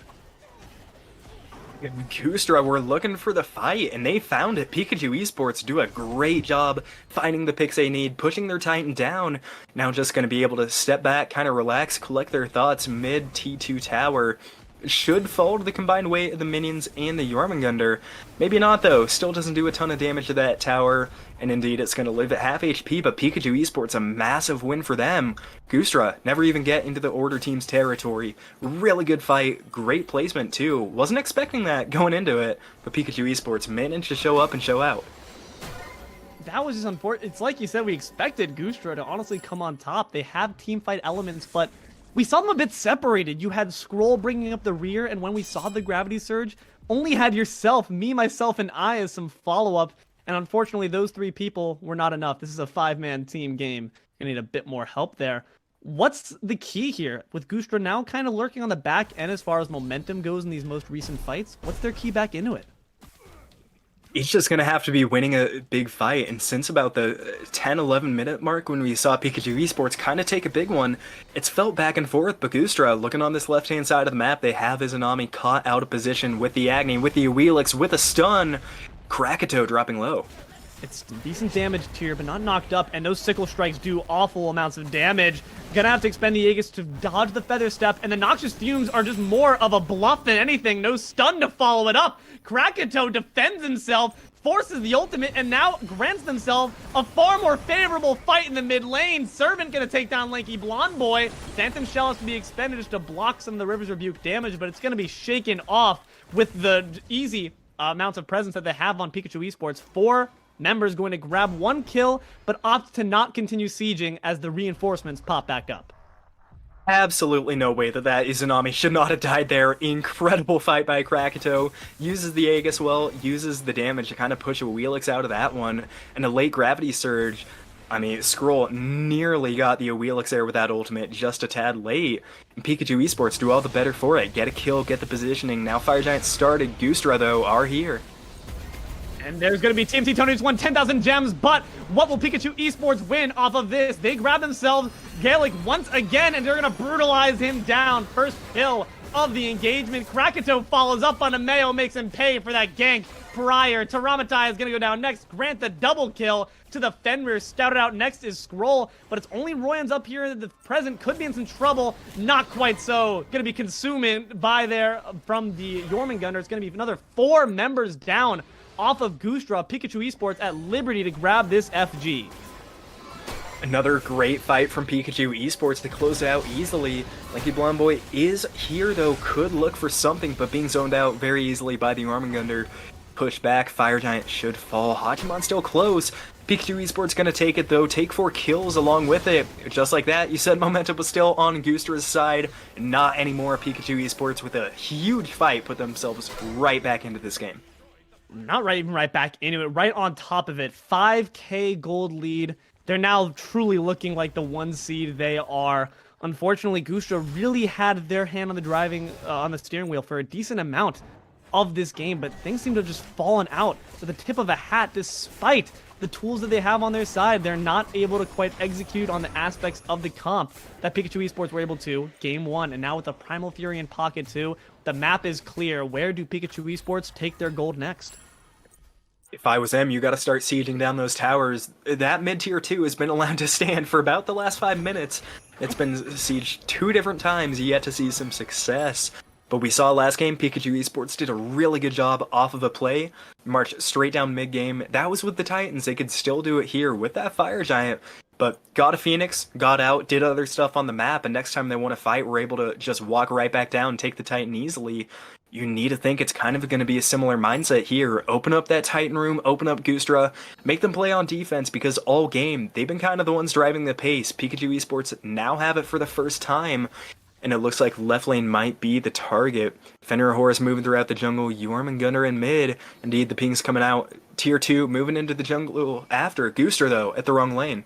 Goostra were looking for the fight, and they found it. Pikachu eSports do a great job finding the picks they need, pushing their Titan down. Now just going to be able to step back, kind of relax, collect their thoughts. Mid T2 tower should fall to the combined weight of the minions and the Jormungandr. Maybe not, though. Still doesn't do a ton of damage to that tower, and indeed it's going to live at half HP, but Pikachu eSports, a massive win for them. Goostra never even get into the Order team's territory. Really good fight, great placement too. Wasn't expecting that going into it, but Pikachu eSports managed to show up and show out. That was just unfortunate. It's like you said, we expected Goostra to honestly come on top. They have team fight elements, but we saw them a bit separated. You had Scroll bringing up the rear, and when we saw the Gravity Surge, only had yourself, me, myself, and I as some follow-up. And unfortunately, those 3 people were not enough. This is a 5-man team game. Gonna need a bit more help there. What's the key here? With Goostra now kind of lurking on the back end as far as momentum goes in these most recent fights, what's their key back into it? He's just going to have to be winning a big fight. And since about the 10-11 minute mark when we saw Pikachu eSports kind of take a big one, it's felt back and forth. But Goosedra, looking on this left-hand side of the map, they have Izanami caught out of position with the Agni, with the Wheelix, with a stun. Krakatoa dropping low. It's decent damage here, but not knocked up, and those sickle strikes do awful amounts of damage. Gonna have to expend the Aegis to dodge the Feather Step, and the Noxious Fumes are just more of a bluff than anything. No stun to follow it up. Krakatoa defends himself, forces the ultimate, and now grants themselves a far more favorable fight in the mid lane. Servant gonna take down Lanky Blonde Boy. Phantom Shell has to be expended just to block some of the River's Rebuke damage, but it's gonna be shaken off with the easy amounts of presence that they have on Pikachu eSports. 4 members going to grab 1 kill, but opt to not continue sieging as the reinforcements pop back up. Absolutely no way that Izanami should not have died there. Incredible fight by Krakatoa. Uses the Aegis well, uses the damage to kind of push a Wheelix out of that one. And a late gravity surge. I mean, Skrull nearly got the Wheelix there with that ultimate just a tad late. And Pikachu eSports do all the better for it. Get a kill, get the positioning. Now Fire Giant started. Goosedra, though, are here. And there's going to be TMT Tony who's won 10,000 gems, but what will Pikachu eSports win off of this? They grab themselves Gaelic once again, and they're going to brutalize him down. First kill of the engagement. Krakatoa follows up on a Mayo, makes him pay for that gank prior. Taramatai is going to go down next. Grant the double kill to the Fenrir. Scouted out next is Skrull, but it's only Royans up here in the present. Could be in some trouble. Not quite so. Going to be consuming by there from the Jormungandr. It's going to be another 4 members down off of Goosedra. Pikachu eSports at liberty to grab this FG. Another great fight from Pikachu eSports to close it out easily. Lanky Blonde Boy is here though, could look for something, but being zoned out very easily by the Jormungandr. Push back, Fire Giant should fall. Hachiman still close. Pikachu eSports gonna take it though, take 4 kills along with it. Just like that, you said momentum was still on Goosedra's side. Not anymore. Pikachu eSports with a huge fight put themselves right back into this game. Not right, even right back into it, right on top of it. 5k gold lead. They're now truly looking like the 1 seed they are. Unfortunately, Goosedra really had their hand on the steering wheel for a decent amount of this game, but things seem to have just fallen out to the tip of a hat. Despite the tools that they have on their side, they're not able to quite execute on the aspects of the comp that Pikachu eSports were able to game 1. And now with the Primal Fury in pocket 2, the map is clear. Where do Pikachu eSports take their gold next? If I was them, you gotta start sieging down those towers. That mid-tier 2 has been allowed to stand for about the last 5 minutes. It's been sieged 2 different times, yet to see some success. But we saw last game, Pikachu eSports did a really good job off of a play. Marched straight down mid-game. That was with the Titans. They could still do it here with that Fire Giant. But got a Phoenix, got out, did other stuff on the map, and next time they want to fight, we're able to just walk right back down and take the Titan easily. You need to think it's kind of going to be a similar mindset here. Open up that Titan room, open up Goosedra, make them play on defense, because all game, they've been kind of the ones driving the pace. Pikachu eSports now have it for the first time, and it looks like left lane might be the target. Fenrir Horus moving throughout the jungle, Jormungandr in mid. Indeed, the ping's coming out. Tier 2 moving into the jungle after. Goosedra, though, at the wrong lane.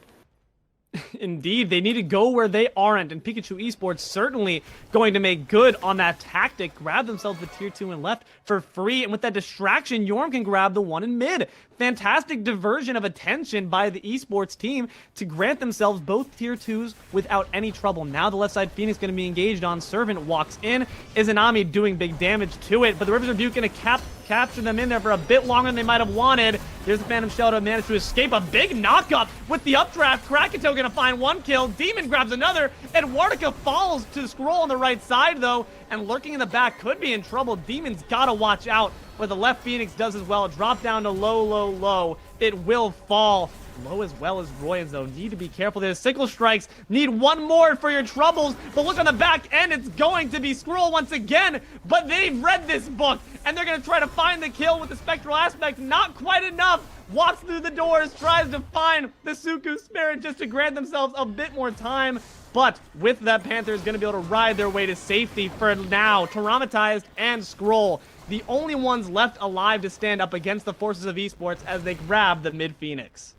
Indeed, they need to go where they aren't, and Pikachu eSports certainly going to make good on that tactic. Grab themselves the tier 2 and left for free, and with that distraction, Yorm can grab the 1 in mid. Fantastic diversion of attention by the eSports team to grant themselves both tier 2s without any trouble. Now the left side Phoenix going to be engaged on. Servant walks in. Izanami doing big damage to it, but the River's Rebuke going to capture them in there for a bit longer than they might have wanted. There's the Phantom Shell to manage to escape. A big knockup with the updraft. Krakatoa going to find 1 kill. Demon grabs another. Edwardica falls to Skrull on the right side, though, and lurking in the back could be in trouble. Demon's got to watch out. But the left Phoenix does as well. Drop down to low, low, low. It will fall. Low as well as Royans, though. Need to be careful. There's sickle strikes. Need 1 more for your troubles. But look on the back end. It's going to be Skrull once again. But they've read this book. And they're going to try to find the kill with the spectral aspect. Not quite enough. Walks through the doors. Tries to find the Suku Spirit just to grant themselves a bit more time. But with that, Panther is going to be able to ride their way to safety for now. Traumatized and Skrull, the only ones left alive to stand up against the forces of eSports as they grab the mid Phoenix.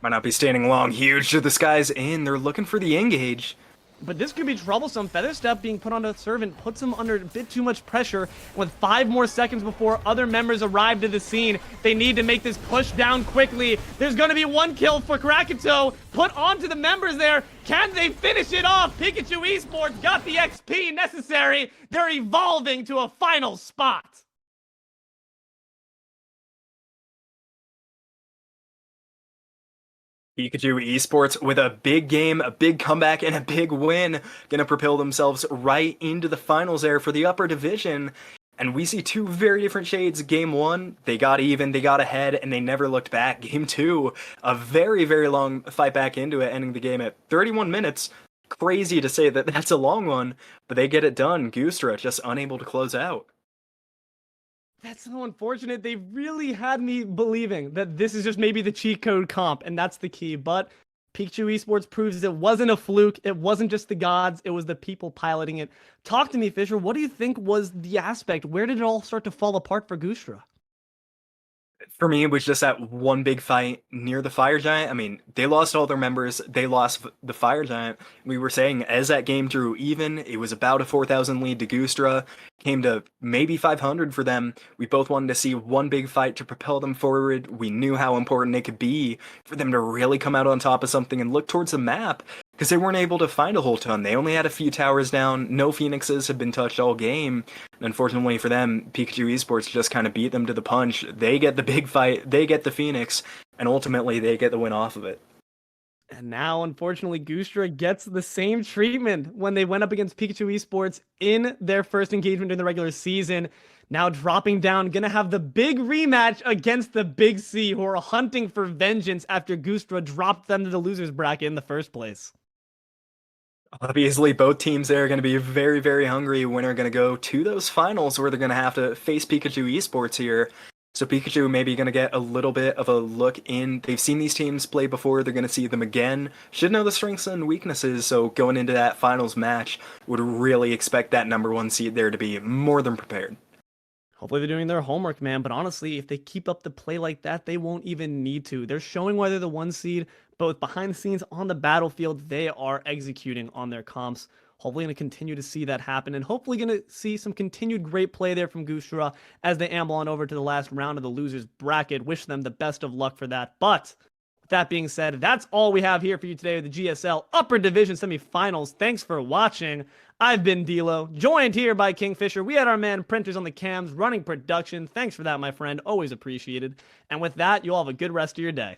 Might not be standing long. Huge to the skies in. They're looking for the engage. but this could be troublesome. Featherstep being put onto Servant puts him under a bit too much pressure. And with 5 more seconds before other members arrive to the scene, they need to make this push down quickly. There's going to be 1 kill for Krakatoa put onto the members there. Can they finish it off? Pikachu eSports got the XP necessary. They're evolving to a final spot. Pikachu eSports with a big game, a big comeback, and a big win. Gonna propel themselves right into the finals there for the upper division. And we see 2 very different shades. Game 1, they got even, they got ahead, and they never looked back. Game 2, a very, very long fight back into it, ending the game at 31 minutes. Crazy to say that that's a long one, but they get it done. Goosedra just unable to close out. That's so unfortunate. They really had me believing that this is just maybe the cheat code comp, and that's the key. But Pikachu eSports proves it wasn't a fluke. It wasn't just the gods. It was the people piloting it. Talk to me, Fisher. What do you think was the aspect? Where did it all start to fall apart for Goosedra? For me, it was just that one big fight near the Fire Giant. I mean, they lost all their members. They lost the Fire Giant. We were saying as that game drew even, it was about a 4,000 lead to Goosedra. Came to maybe 500 for them. We both wanted to see one big fight to propel them forward. We knew how important it could be for them to really come out on top of something and look towards the map, because they weren't able to find a whole ton. They only had a few towers down. No Phoenixes had been touched all game. And unfortunately for them, Pikachu eSports just kind of beat them to the punch. They get the big fight, they get the Phoenix, and ultimately they get the win off of it. And now, unfortunately, Goosedra gets the same treatment when they went up against Pikachu eSports in their first engagement in the regular season. Now dropping down, gonna have the big rematch against the Big C, who are hunting for vengeance after Goosedra dropped them to the losers bracket in the first place. Obviously, both teams there are going to be very, very hungry when they're going to go to those finals where they're going to have to face Pikachu eSports here. So Pikachu maybe going to get a little bit of a look in. They've seen these teams play before. They're going to see them again. Should know the strengths and weaknesses. So going into that finals match, would really expect that #1 seed there to be more than prepared. Hopefully they're doing their homework, man. But honestly, if they keep up the play like that, they won't even need to. They're showing why they're the 1 seed, both behind the scenes on the battlefield. They are executing on their comps. Hopefully going to continue to see that happen, and hopefully going to see some continued great play there from Goosedra as they amble on over to the last round of the losers bracket. Wish them the best of luck for that. But with that being said, that's all we have here for you today with the GSL Upper Division Semifinals. Thanks for watching. I've been D'Lo, joined here by Kingfisher. We had our man Printers on the cams running production. Thanks for that, my friend. Always appreciated. And with that, you all have a good rest of your day.